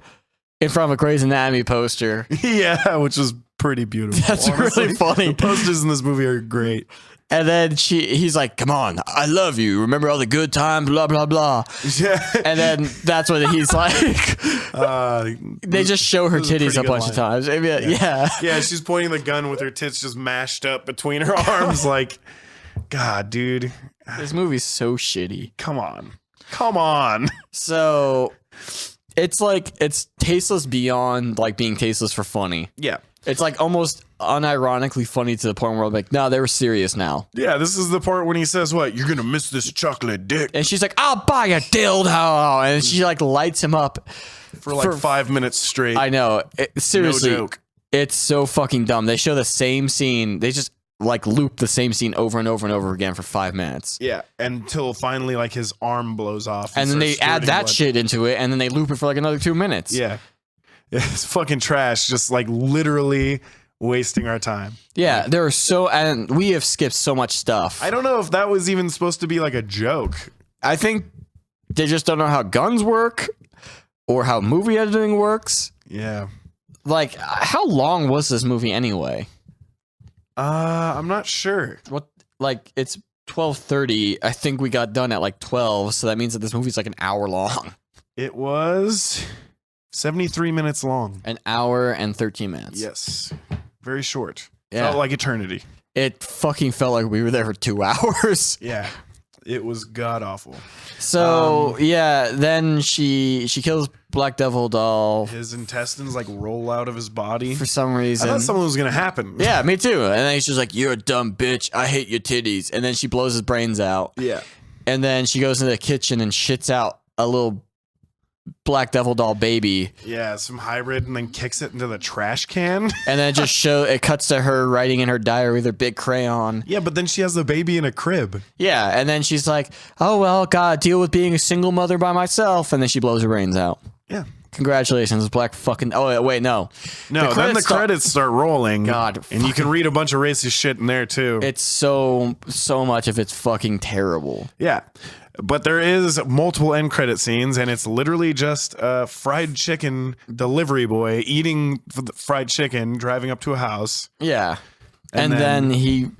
in front of a Grey's Anatomy poster. Yeah, which was pretty beautiful. That's honestly. Really funny. The posters in this movie are great. And then he's like, come on, I love you. Remember all the good times, blah, blah, blah. Yeah. And then that's when he's like, they just show her titties a bunch of times. Yeah. Yeah, she's pointing the gun with her tits just mashed up between her arms. Like, God, dude. This movie's so shitty. Come on. So it's tasteless beyond like being tasteless for funny. Yeah. It's like almost unironically funny to the point where I'm like, no, they were serious now. Yeah, this is the part when he says, what? You're going to miss this chocolate dick. And she's like, I'll buy a dildo. And she like lights him up. For 5 minutes straight. I know. Seriously. No joke. It's so fucking dumb. They show the same scene. They just like loop the same scene over and over and over again for 5 minutes. Yeah, until finally like his arm blows off. And then they add that shit into it, and then they loop it for like another 2 minutes. Yeah. It's fucking trash. Just like literally wasting our time. Yeah, there are and we have skipped so much stuff. I don't know if that was even supposed to be like a joke. I think they just don't know how guns work or how movie editing works. Yeah. Like, how long was this movie anyway? I'm not sure. What? Like, it's 12:30. I think we got done at like 12, so that means that this movie's like an hour long. It was 73 minutes long. An hour and 13 minutes. Yes. Very short. Yeah. Felt like eternity. It fucking felt like we were there for 2 hours. Yeah. It was god awful. So then she kills Black Devil Doll His intestines like roll out of his body. for some I reason. thought something was gonna happen. Yeah, me too. And then he's just like, "You're a dumb bitch. I hate your titties." And then she blows his brains out. Yeah. And then she goes into the kitchen and shits out a little Black Devil Doll baby. Yeah, some hybrid, and then kicks it into the trash can. And then it cuts to her writing in her diary with her big crayon. Yeah, but then she has the baby in a crib. Yeah, and then she's like, "Oh well, gotta deal with being a single mother by myself." And then she blows her brains out. Yeah. Congratulations, Black fucking. Oh wait, no. No, then the credits start rolling. God, and you can read a bunch of racist shit in there too. It's so much of it's fucking terrible. Yeah. But there is multiple end credit scenes, and it's literally just a fried chicken delivery boy eating fried chicken, driving up to a house. Yeah. And then he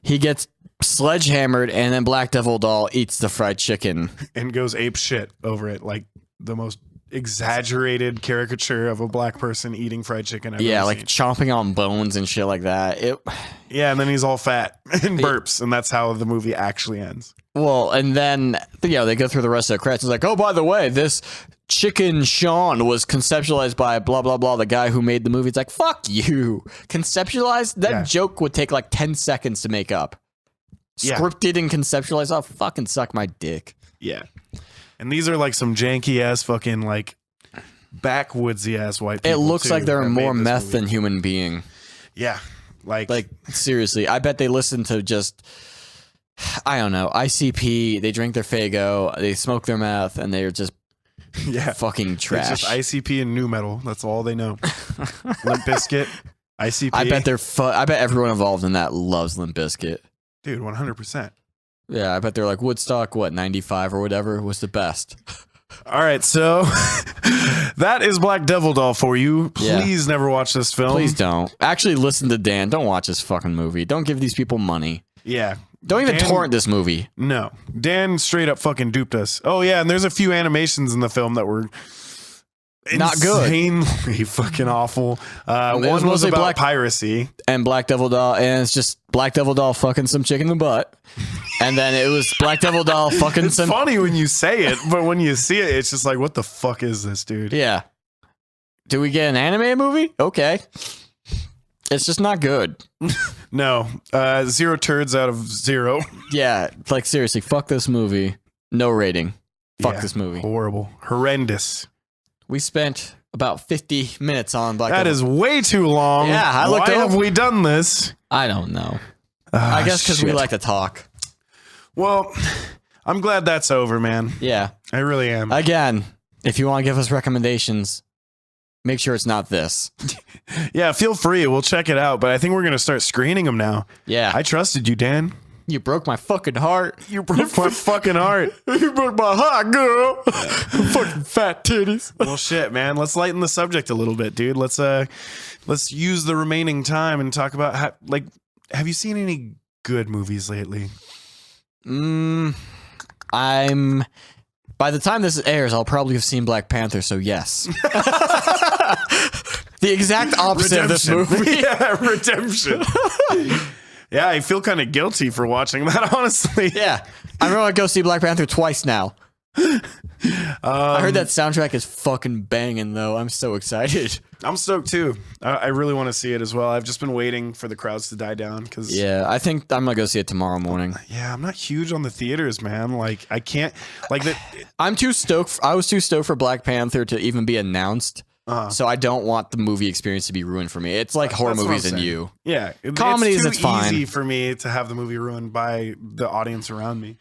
gets sledgehammered, and then Black Devil Doll eats the fried chicken. And goes ape shit over it, like the most exaggerated caricature of a black person eating fried chicken I've ever like seen. chomping on bones and shit like that. Yeah, and then he's all fat and burps, and that's how the movie actually ends. Well, and then they go through the rest of the credits. It's like, oh, by the way, this chicken Sean was conceptualized by blah blah blah, the guy who made the movie. It's like, fuck you. Conceptualized? That joke would take like 10 seconds to make up. Yeah. Scripted and conceptualized. Oh, fucking suck my dick. Yeah. And these are like some janky ass fucking like backwoodsy ass white people. It looks like they're that more made this meth movie. than human being. Yeah. Like Seriously, I bet they listen to just, I don't know, ICP, they drink their Faygo, they smoke their meth, and they're just fucking trash. It's just ICP and new metal. That's all they know. Limp Bizkit, ICP. I bet everyone involved in that loves Limp Bizkit. Dude, 100%. Yeah, I bet they're like, Woodstock, 95 or whatever was the best. All right, so that is Black Devil Doll for you. Please never watch this film. Please don't. Actually, listen to Dan. Don't watch this fucking movie. Don't give these people money. Yeah. Don't even torrent this movie. No. Dan straight up fucking duped us. Oh, yeah, and there's a few animations in the film that were not good. Insanely fucking awful. One was about piracy. And Black Devil Doll, and it's just Black Devil Doll fucking some chick in the butt. And then it was Black Devil Doll fucking it's funny when you say it, but when you see it, it's just like, what the fuck is this, dude? Yeah. Do we get an anime movie? Okay. It's just not good. No. 0 turds out of 0. Yeah. Like, seriously, fuck this movie. No rating. Fuck this movie. Horrible. Horrendous. We spent about 50 minutes on Black That Devil. is way too long. Yeah, Why have we done this? I don't know. I guess because we like to talk. Well, I'm glad that's over, man. Yeah. I really am. Again, if you want to give us recommendations, make sure it's not this. Yeah, feel free. We'll check it out. But I think we're going to start screening them now. Yeah. I trusted you, Dan. You broke my fucking heart. You broke my fucking heart. You broke my heart, girl. Fucking fat titties. Well, shit, man. Let's lighten the subject a little bit, dude. Let's use the remaining time and talk about have you seen any good movies lately? By the time this airs, I'll probably have seen Black Panther, so yes. The exact opposite of this movie. Yeah, redemption. Yeah, I feel kind of guilty for watching that, honestly. Yeah. I'm going to go see Black Panther twice now. I heard that soundtrack is fucking banging, though. I'm so excited. I'm stoked, too. I really want to see it as well. I've just been waiting for the crowds to die down. Yeah, I think I'm going to go see it tomorrow morning. Yeah, I'm not huge on the theaters, man. Like, I can't... I'm too stoked. I was too stoked for Black Panther to even be announced. So I don't want the movie experience to be ruined for me. It's like horror movies and you. Yeah. Comedies, it's fine. Easy for me to have the movie ruined by the audience around me.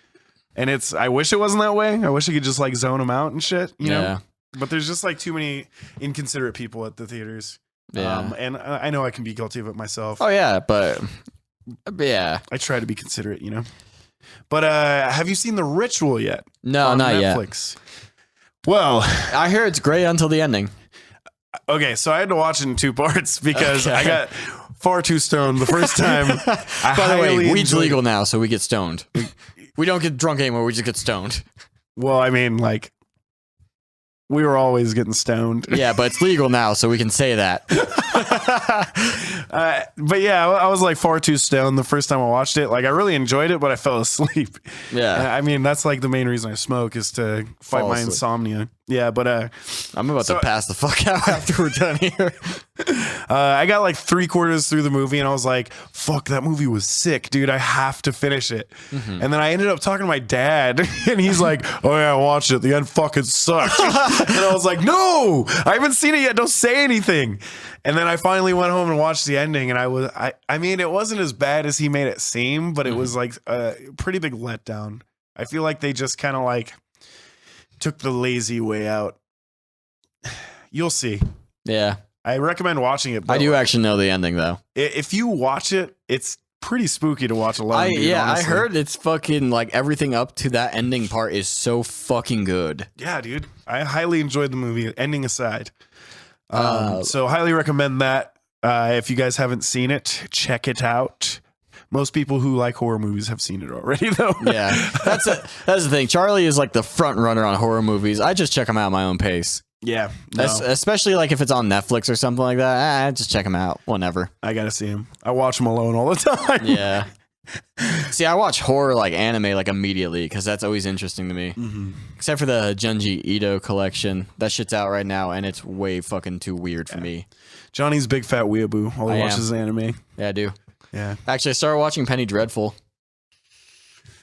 And I wish it wasn't that way. I wish I could just like zone them out and shit, you know? but there's just like too many inconsiderate people at the theaters. Yeah. And I know I can be guilty of it myself. Oh yeah, but yeah. I try to be considerate, you know. But have you seen The Ritual yet? No, on not Netflix? Yet. Well, I hear it's great until the ending. Okay, so I had to watch it in 2 parts because I got far too stoned the first time. By the way, weed's legal now, so we get stoned. We don't get drunk anymore. We just get stoned. Well, I mean, like, we were always getting stoned. Yeah, but it's legal now, so we can say that. But yeah, I was like far too stoned the first time I watched it. Like, I really enjoyed it, but I fell asleep. Yeah. I mean, that's like the main reason I smoke is to fight my insomnia. Yeah, but I'm about to pass the fuck out after we're done here. I got like 3/4 through the movie and I was like, fuck, that movie was sick, dude. I have to finish it. Mm-hmm. And then I ended up talking to my dad and he's like, oh yeah, I watched it. The end fucking sucked. And I was like, no, I haven't seen it yet. Don't say anything. And then I finally went home and watched the ending and I mean, it wasn't as bad as he made it seem, but it was like a pretty big letdown. I feel like they just kind of like took the lazy way out. You'll see. Yeah. I recommend watching it. I do actually know the ending though. If you watch it, it's pretty spooky to watch alone. I heard it's fucking like everything up to that ending part is so fucking good. Yeah, dude. I highly enjoyed the movie, ending aside. So highly recommend that. If you guys haven't seen it, check it out. Most people who like horror movies have seen it already, though. Yeah, that's the thing. Charlie is like the front runner on horror movies. I just check them out at my own pace. Yeah, especially like if it's on Netflix or something like that. I just check them out whenever. I gotta see him. I watch them alone all the time. Yeah. See, I watch horror like anime like immediately because that's always interesting to me. Mm-hmm. Except for the Junji Ito collection. That shit's out right now, and it's way fucking too weird for me. Johnny's big fat weeaboo. All he watches anime. Yeah, I do. Yeah. Actually, I started watching Penny Dreadful.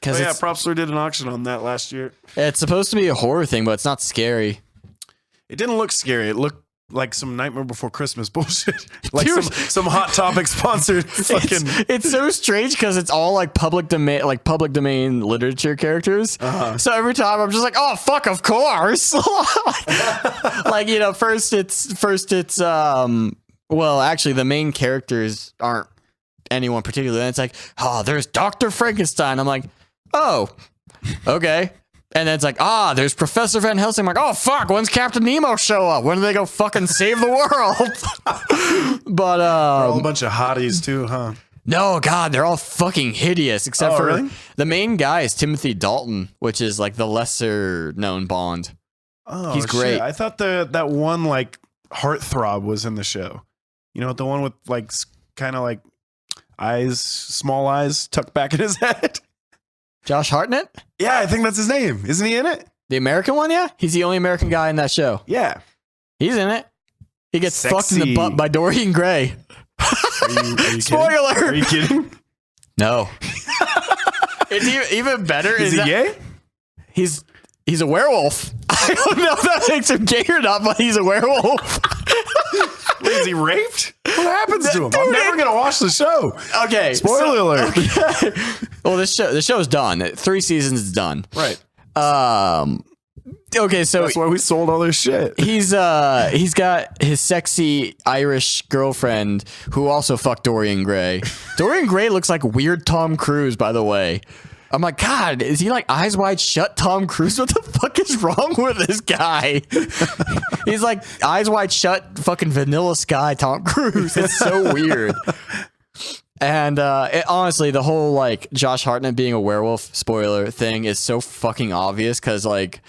Oh yeah, Prop Store did an auction on that last year. It's supposed to be a horror thing, but it's not scary. It didn't look scary. It looked like some Nightmare Before Christmas bullshit. Like some Hot Topic sponsored fucking. It's so strange because it's all like public domain literature characters. Uh-huh. So every time I'm just like, oh fuck, of course. Like, you know, first it's well, actually the main characters aren't anyone particular. And it's like, oh, there's Dr. Frankenstein. I'm like, oh, okay. And then it's like, there's Professor Van Helsing. I'm like, oh, fuck, when's Captain Nemo show up? When do they go fucking save the world? But, they're all a bunch of hotties too, huh? No, God, they're all fucking hideous, except for really? The main guy is Timothy Dalton, which is like the lesser known Bond. Oh, he's great. Shit. I thought that one like heartthrob was in the show. You know, the one with like kind of like small eyes tucked back in his head. Josh Hartnett? Yeah, I think that's his name. Isn't he in it? The American one, yeah? He's the only American guy in that show. Yeah. He's in it. He gets fucked in the butt by Dorian Gray. Are you Spoiler! Kidding? Are you kidding? No. It's even better. Is he gay? He's a werewolf. I don't know if that makes him gay or not, but he's a werewolf. Wait, is he raped? What happens to him? I'm never gonna watch the show. Okay. Spoiler alert. Okay. Well, the show's done. 3 seasons is done. Right. Okay, so that's why we sold all this shit. He's got his sexy Irish girlfriend who also fucked Dorian Gray. Dorian Gray looks like weird Tom Cruise, by the way. I'm like, God, is he like Eyes Wide Shut Tom Cruise? What the fuck is wrong with this guy? He's like Eyes Wide Shut fucking Vanilla Sky Tom Cruise. It's so weird. And honestly, the whole like Josh Hartnett being a werewolf spoiler thing is so fucking obvious because like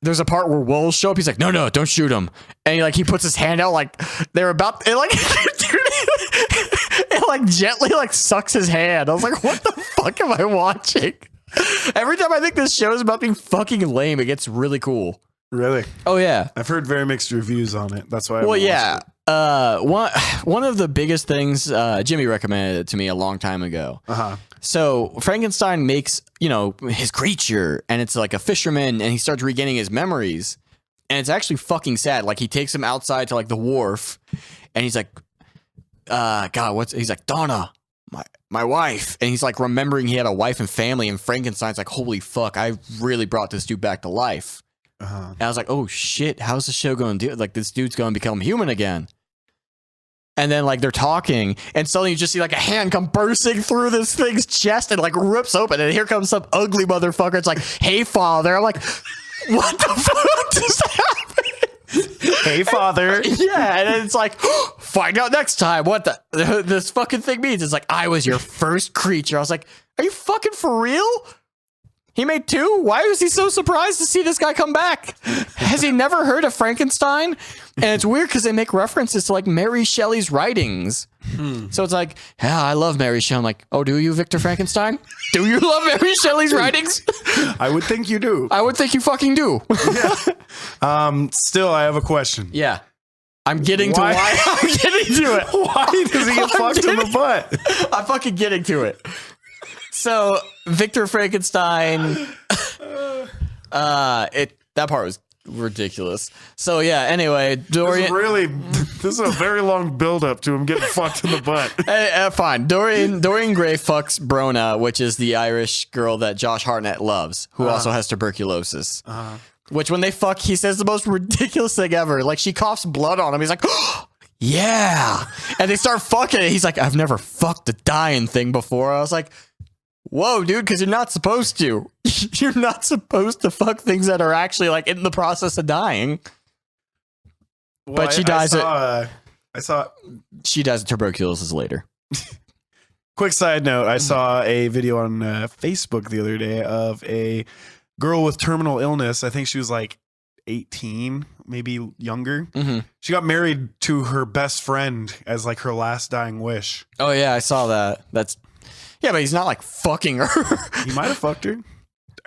there's a part where wolves show up. He's like, no, don't shoot him. And he puts his hand out like they're about it like it like gently like sucks his hand. I was like, what the fuck am I watching? Every time I think this show is about being fucking lame, it gets really cool. Really? Oh yeah. I've heard very mixed reviews on it. That's why. Well, yeah. One of the biggest things Jimmy recommended it to me a long time ago. Uh-huh. So Frankenstein makes, his creature, and it's like a fisherman, and he starts regaining his memories, and it's actually fucking sad. Like he takes him outside to like the wharf, and he's like, he's like, Donna, my wife, and he's like remembering he had a wife and family, and Frankenstein's like, holy fuck, I really brought this dude back to life. And I was like, oh shit, how's the show going to do it? Like, this dude's going to become human again. And then like they're talking, and suddenly you just see like a hand come bursting through this thing's chest and like rips open, and here comes some ugly motherfucker. It's like, hey father. I'm like, what the fuck just happened? Hey father. Yeah, and then it's like, find out next time what this fucking thing means. It's like, I was your first creature. I was like, are you fucking for real? He made 2? Why was he so surprised to see this guy come back? Has he never heard of Frankenstein? And it's weird because they make references to like Mary Shelley's writings. So it's like, yeah, I love Mary Shelley. I'm like, oh, do you, Victor Frankenstein? Do you love Mary Shelley's writings? I would think you do. I would think you fucking do. Still, I have a question. Yeah. I'm getting to why I'm getting to it. Why does he get fucked in the butt? I'm fucking getting to it. So Victor Frankenstein, that part was ridiculous. So yeah. Anyway, Dorian. This is a very long build up to him getting fucked in the butt. Fine. Dorian Gray fucks Brona, which is the Irish girl that Josh Hartnett loves, who also has tuberculosis. Which when they fuck, he says the most ridiculous thing ever. Like she coughs blood on him. He's like, oh, yeah. And they start fucking it. He's like, I've never fucked a dying thing before. I was like, whoa, dude, because you're not supposed to. You're not supposed to fuck things that are actually like in the process of dying. Well, but she dies. She dies of tuberculosis later. Quick side note: I saw a video on Facebook the other day of a girl with terminal illness. I think she was like 18, maybe younger. She got married to her best friend as like her last dying wish. Oh yeah, I saw that. Yeah, but he's not like fucking her. He might have fucked her.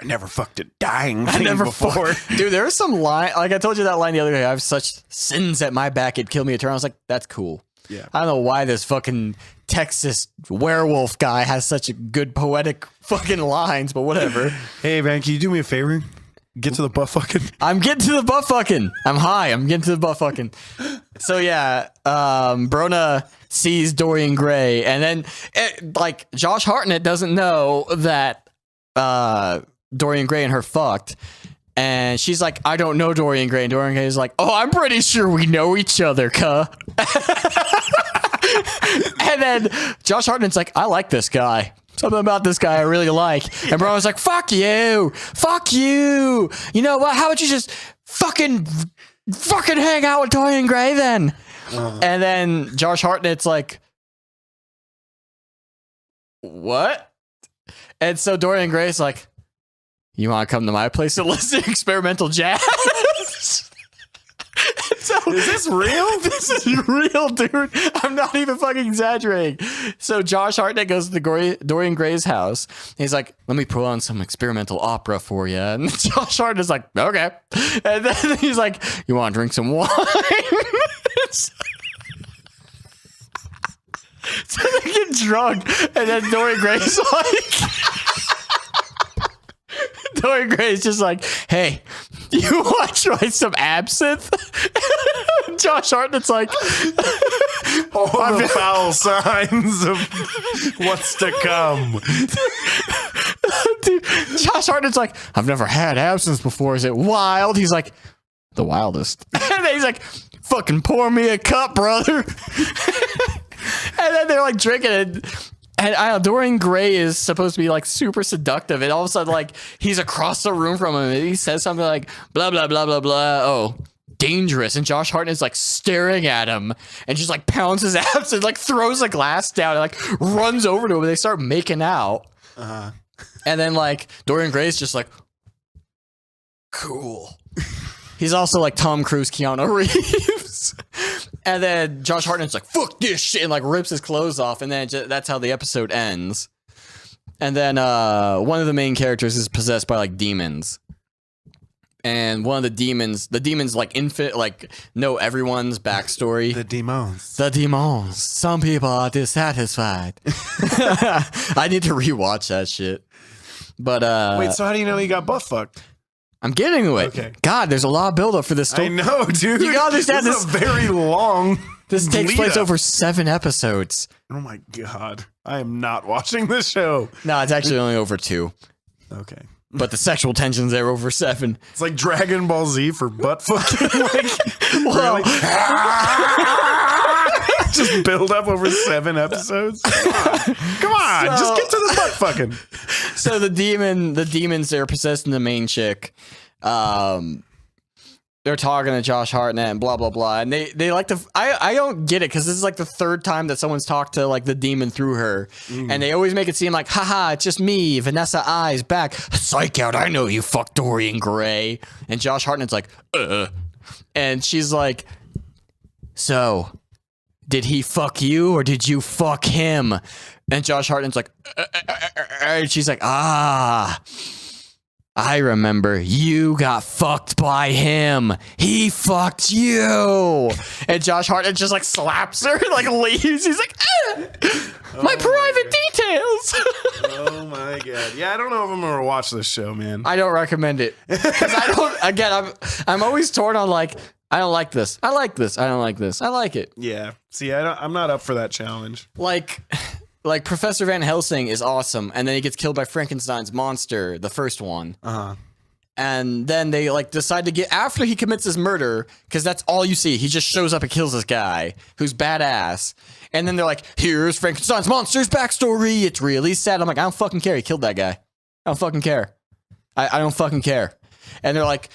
I never fucked a dying thing before. Dude, there was some line, like I told you that line the other day, I have such sins at my back, it'd kill me eternal. I was like, that's cool. Yeah. I don't know why this fucking Texas werewolf guy has such a good poetic fucking lines, but whatever. Hey man, can you do me a favor? Get to the butt fucking. I'm getting to the butt fucking. I'm high. I'm getting to the butt fucking. So yeah, Brona sees Dorian Gray, and then like Josh Hartnett doesn't know that Dorian Gray and her fucked, and she's like, I don't know Dorian Gray, and Dorian Gray is like, oh, I'm pretty sure we know each other, cuh. And then Josh Hartnett's like, I like this guy. Something about this guy I really like. And Brona's like, fuck you. Fuck you. You know what? How about you just fucking hang out with Dorian Gray then? And then Josh Hartnett's like, what? And so Dorian Gray's like, you want to come to my place and listen to experimental jazz? So, is this real? This is real, dude. I'm not even fucking exaggerating. So Josh Hartnett goes to Dorian Gray's house. He's like, let me put on some experimental opera for you. And Josh Hartnett's like, okay. And then he's like, you want to drink some wine? So they get drunk. And then Dorian Gray's like... Dorian Gray's just like, hey, you want to try some absinthe? Josh Hartnett's like, all the foul signs of what's to come. Dude, Josh Hartnett's like, I've never had absinthe before. Is it wild? He's like, the wildest. And then he's like, fucking pour me a cup, brother. And then they're like drinking it. And Dorian Gray is supposed to be like super seductive, and all of a sudden, like he's across the room from him, and he says something like blah blah blah blah blah. Oh, dangerous! And Josh Hartnett's like staring at him, and just like pounds his abs and like throws a glass down and like runs over to him, and they start making out. And then like Dorian Gray's just like, cool. He's also like Tom Cruise, Keanu Reeves. And then Josh Hartnett's like, fuck this shit, and like rips his clothes off. And then that's how the episode ends. And then one of the main characters is possessed by like demons. And one of the demons like know everyone's backstory. The demons. The demons. Some people are dissatisfied. I need to rewatch that shit. But wait, so how do you know he got butt fucked? I'm getting to it. Okay. God, there's a lot of buildup for this story. I know, dude. You gotta understand this. Is a very long. This takes place over 7 episodes. Oh my god, I am not watching this show. No, it's actually only over 2. Okay. but the sexual tension's there over 7. It's like Dragon Ball Z for butt fucking. Like, Well, really? Just build up over 7 episodes. Come on, just get to the butt fucking. so the demons they're possessing the main chick. They're talking to Josh Hartnett and blah blah blah, and they like to. I don't get it because this is like the 3rd time that someone's talked to like the demon through her, and they always make it seem like, haha, it's just me, Vanessa I's back. Psych out, I know you fucked Dorian Gray, and Josh Hartnett's like, and she's like, so did he fuck you or did you fuck him? And Josh Hartnett's like, and she's like, I remember you got fucked by him. He fucked you. And Josh Hartnett just like slaps her, like leaves. He's like, my private details. Oh my god. Yeah, I don't know if I'm gonna watch this show, man. I don't recommend it. Because I'm always torn on like, I don't like this. I like this. I don't like this. I like it. Yeah. See, I'm not up for that challenge. Like Professor Van Helsing is awesome, and then he gets killed by Frankenstein's monster, the first one. And then they like decide to get after he commits his murder, because that's all you see. He just shows up and kills this guy who's badass. And then they're like, here's Frankenstein's monster's backstory. It's really sad. I'm like, I don't fucking care. He killed that guy. I don't fucking care. I don't fucking care. And they're like,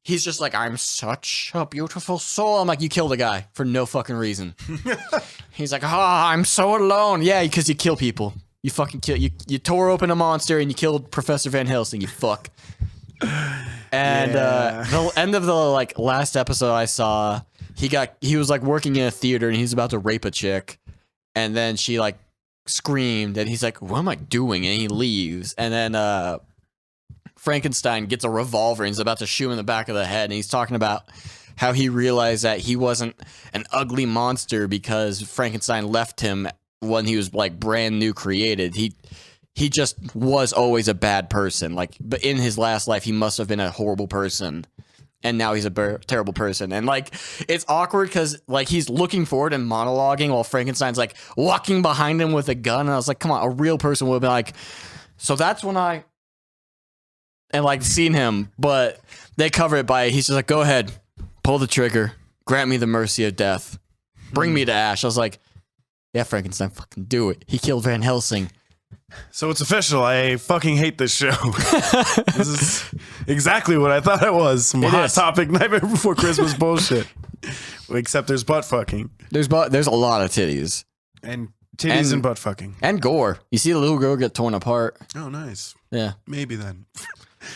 he's just like, I'm such a beautiful soul. I'm like, you killed a guy for no fucking reason. He's like, I'm so alone. Yeah, because you kill people. You fucking kill. You tore open a monster and you killed Professor Van Helsing. You fuck. And the end of the like last episode I saw, he was like working in a theater and he's about to rape a chick, and then she like screamed and he's like, what am I doing? And he leaves, and then Frankenstein gets a revolver and he's about to shoot him in the back of the head, and he's talking about how he realized that he wasn't an ugly monster because Frankenstein left him when he was like brand new created. He just was always a bad person. Like, but in his last life, he must have been a horrible person, and now he's a terrible person. And like, it's awkward because like he's looking forward and monologuing while Frankenstein's like walking behind him with a gun. And I was like, come on, a real person would be like, so that's when and like seen him, but they cover it by he's just like, go ahead, pull the trigger, grant me the mercy of death, bring me to ash. I was like, yeah, Frankenstein, fucking do it. He killed Van Helsing. So it's official. I fucking hate this show. This is exactly what I thought it was. Some hot topic Nightmare Before Christmas bullshit. Except there's butt fucking. There's a lot of titties. And titties and butt fucking. And gore. You see the little girl get torn apart. Oh, nice. Yeah. Maybe then.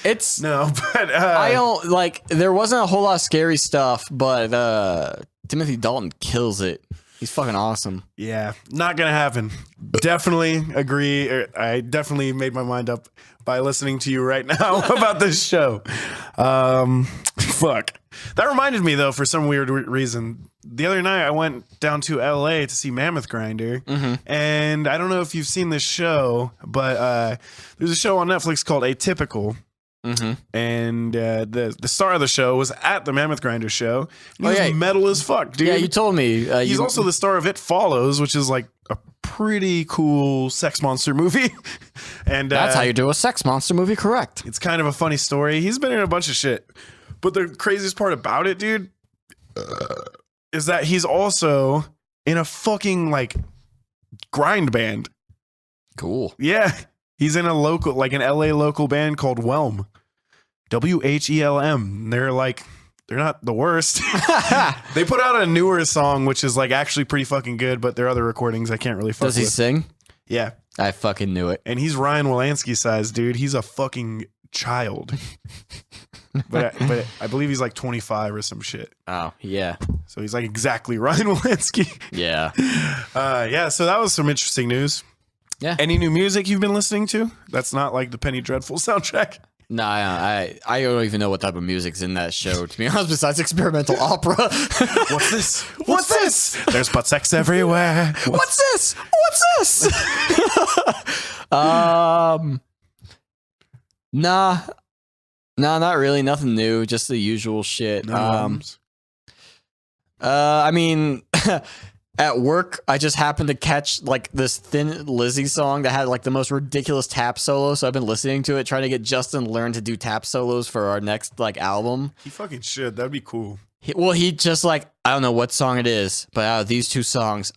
It's no, but I don't like. There wasn't a whole lot of scary stuff, but Timothy Dalton kills it. He's fucking awesome. Yeah, not gonna happen. Definitely agree. I definitely made my mind up by listening to you right now about this show. Fuck. That reminded me though, for some weird reason, the other night I went down to LA to see Mammoth Grinder, and I don't know if you've seen this show, but there's a show on Netflix called Atypical. And the star of the show was at the Mammoth Grinder show. He was metal as fuck, dude. Yeah, you told me. He's also the star of It Follows, which is like a pretty cool sex monster movie. And that's how you do a sex monster movie correct. It's kind of a funny story. He's been in a bunch of shit. But the craziest part about it, dude, is that he's also in a fucking like grind band. Cool. Yeah. He's in a local, like an LA local band called Whelm. WHELM. They're not the worst. They put out a newer song, which is like actually pretty fucking good, but their other recordings I can't really fuck with. Does he sing? Yeah. I fucking knew it. And he's Ryan Wolanski size, dude. He's a fucking child. but I believe he's like 25 or some shit. Oh, yeah. So he's like exactly Ryan Wolanski. Yeah. Yeah, so that was some interesting news. Yeah. Any new music you've been listening to? That's not like the Penny Dreadful soundtrack. No, I don't even know what type of music's in that show, to be honest, besides experimental opera. What's this? What's this? There's butt sex everywhere. What's this? What's this? Nah, not really. Nothing new. Just the usual shit. No I mean, at work, I just happened to catch like this Thin Lizzy song that had like the most ridiculous tap solo. So I've been listening to it, trying to get Justin to learn to do tap solos for our next like album. He fucking should. That'd be cool. He just like, I don't know what song it is, but out of these two songs,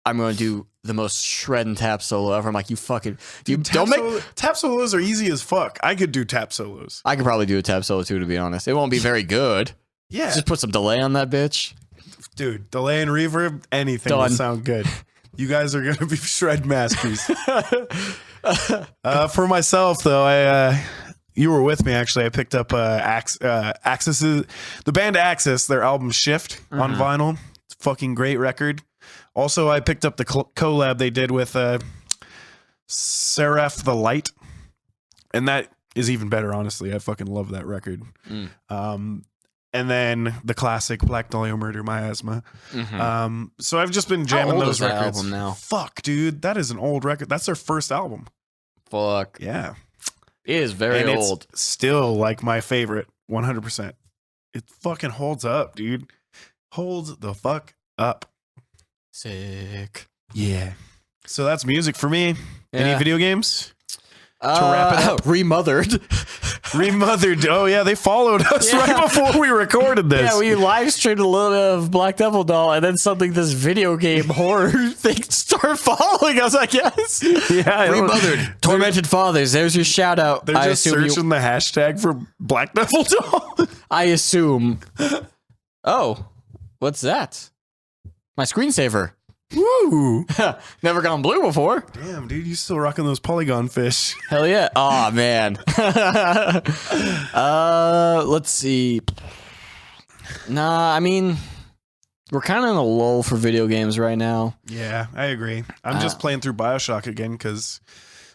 I'm going to do the most shredding tap solo ever. I'm like, you fucking, Dude, tap solos are easy as fuck. I could do tap solos. I could probably do a tap solo too, to be honest. It won't be very good. Yeah. Just put some delay on that bitch. Dude, delay and reverb, anything Done. will sound good. You guys are going to be shred masters. For myself, though, you were with me, actually. I picked up Axis's, the band Axis, their album Shift on vinyl. It's a fucking great record. Also, I picked up the collab they did with Seraph the Light. And that is even better, honestly. I fucking love that record. And then the classic Black Dahlia Murder Miasma. So I've just been jamming those records. Album now? Fuck, dude. That is an old record. That's their first album. Fuck. Yeah. It is very old. It's still like my favorite, 100%. It fucking holds up, dude. Holds the fuck up. Sick. Yeah. So that's music for me. Yeah. Any video games? To wrap it up. Remothered. Remothered. Oh, yeah. They followed us right before we recorded this. Yeah, we live streamed a little bit of Black Devil Doll, and then this video game horror thing started following us, I guess. Yeah. Remothered. Tormented Fathers. There's your shout out. They're just searching the hashtag for Black Devil Doll. I assume. Oh, what's that? My screensaver. Woo. Never gone blue before. Damn, dude, you still rocking those polygon fish. Hell yeah. Oh, man. Let's see. Nah, I mean, we're kind of in a lull for video games right now. Yeah, I agree. I'm just playing through BioShock again because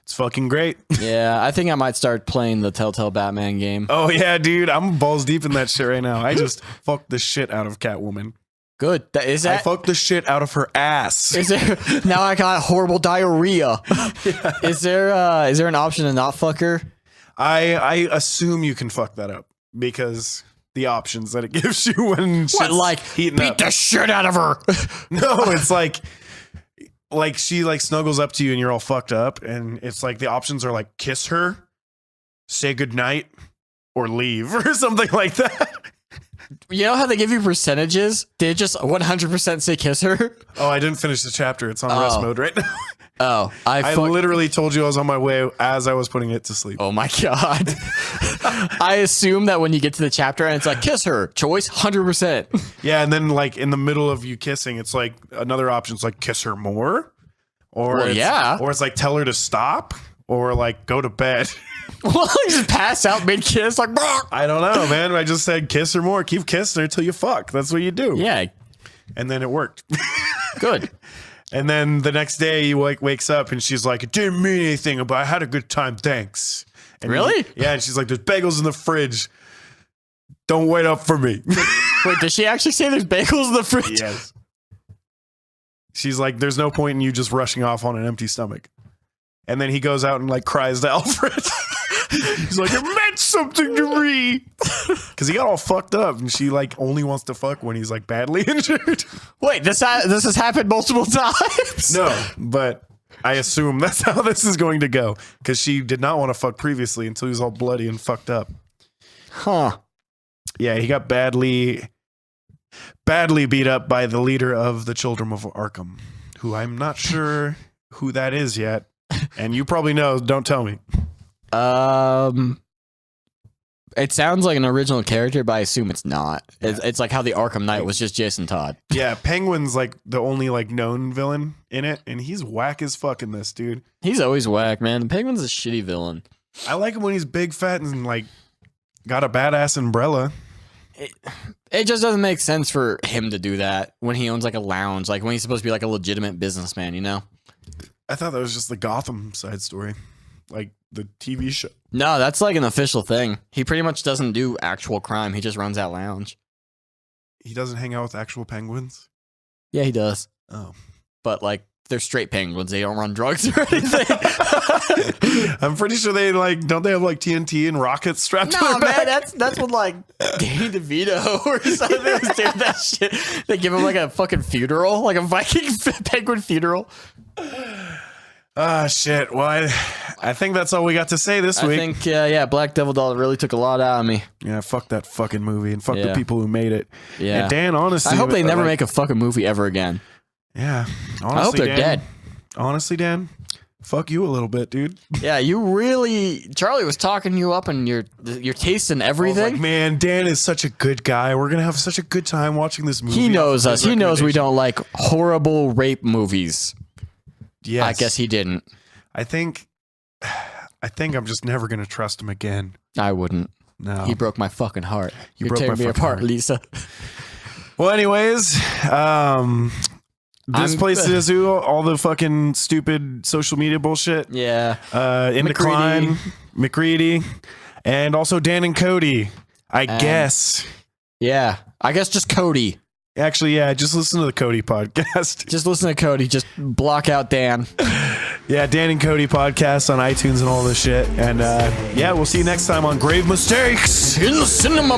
it's fucking great. Yeah, I think I might start playing the Telltale Batman game. Oh, yeah, dude. I'm balls deep in that shit right now. I just fucked the shit out of Catwoman. Good. I fucked the shit out of her ass. Is there now? I got horrible diarrhea. Yeah. Is there an option to not fuck her? I assume you can fuck that up because the options that it gives you when shit's like heating beat up. the shit out of her. No, it's like she like snuggles up to you and you're all fucked up, and it's like the options are like kiss her, say goodnight, or leave or something like that. You know how they give you percentages? Did it just 100% say kiss her? Oh, I didn't finish the chapter. It's on rest mode right now. Oh, I literally told you I was on my way as I was putting it to sleep. Oh my God. I assume that when you get to the chapter and it's like, kiss her, choice 100%. Yeah, and then like in the middle of you kissing, it's like another option is like kiss her more. Or it's like tell her to stop or like go to bed. Well, you just pass out mid-kiss like, I don't know, man. I just said kiss her more. Keep kissing her till you fuck. That's what you do. Yeah. And then it worked. Good. And then the next day he wakes up and she's like, it didn't mean anything, but I had a good time. Thanks. And really? Yeah. And she's like, there's bagels in the fridge. Don't wait up for me. Wait, does she actually say there's bagels in the fridge? Yes. She's like, there's no point in you just rushing off on an empty stomach. And then he goes out and like cries to Alfred. He's like, it meant something to me. Because he got all fucked up and she like only wants to fuck when he's like badly injured. Wait, this has happened multiple times? No, but I assume that's how this is going to go. Because she did not want to fuck previously until he was all bloody and fucked up. Huh. Yeah, he got badly beat up by the leader of the Children of Arkham, who I'm not sure who that is yet. And you probably know. Don't tell me. It sounds like an original character, but I assume it's not. It's like how the Arkham Knight was just Jason Todd. Yeah, Penguin's like the only like known villain in it, and he's whack as fuck in this, dude. He's always whack, man. Penguin's a shitty villain. I like him when he's big, fat, and like got a badass umbrella. It just doesn't make sense for him to do that when he owns like a lounge, like when he's supposed to be like a legitimate businessman, you know? I thought that was just the Gotham side story, like the TV show. No, that's like an official thing. He pretty much doesn't do actual crime. He just runs that lounge. He doesn't hang out with actual penguins? Yeah, he does. Oh. But like they're straight penguins. They don't run drugs or anything. I'm pretty sure they don't they have like TNT and rockets strapped to No, their back? man, that's what like Danny DeVito or something was doing that shit. They give him like a fucking funeral, like a Viking penguin funeral. Ah, shit. Well, I think that's all we got to say this week. I think, Black Devil Doll really took a lot out of me. Yeah, fuck that fucking movie and fuck the Yeah. people who made it. Yeah. And Dan, honestly, I hope they never make a fucking movie ever again. Yeah. Honestly, I hope they're Dan, dead. Honestly, Dan, fuck you a little bit, dude. Yeah, you really... Charlie was talking you up and your taste in I was everything. like, man, Dan is such a good guy. We're going to have such a good time watching this movie. He knows off of us. his He knows we recommendation. don't like horrible rape movies. Yes. I guess he didn't. I think I'm just never going to trust him again. I wouldn't. No. He broke my fucking heart. You're broke my tearing me fucking apart, heart. Lisa. Well, anyways, this place is all the fucking stupid social media bullshit. Yeah. In Decline, Macready, and also Dan and Cody. I guess. Yeah. I guess just Cody. Actually, yeah, just listen to the Cody podcast. Just listen to Cody. Just block out Dan. Yeah, Dan and Cody podcast on iTunes and all this shit. And yeah, we'll see you next time on Grave Mistakes. In the cinema.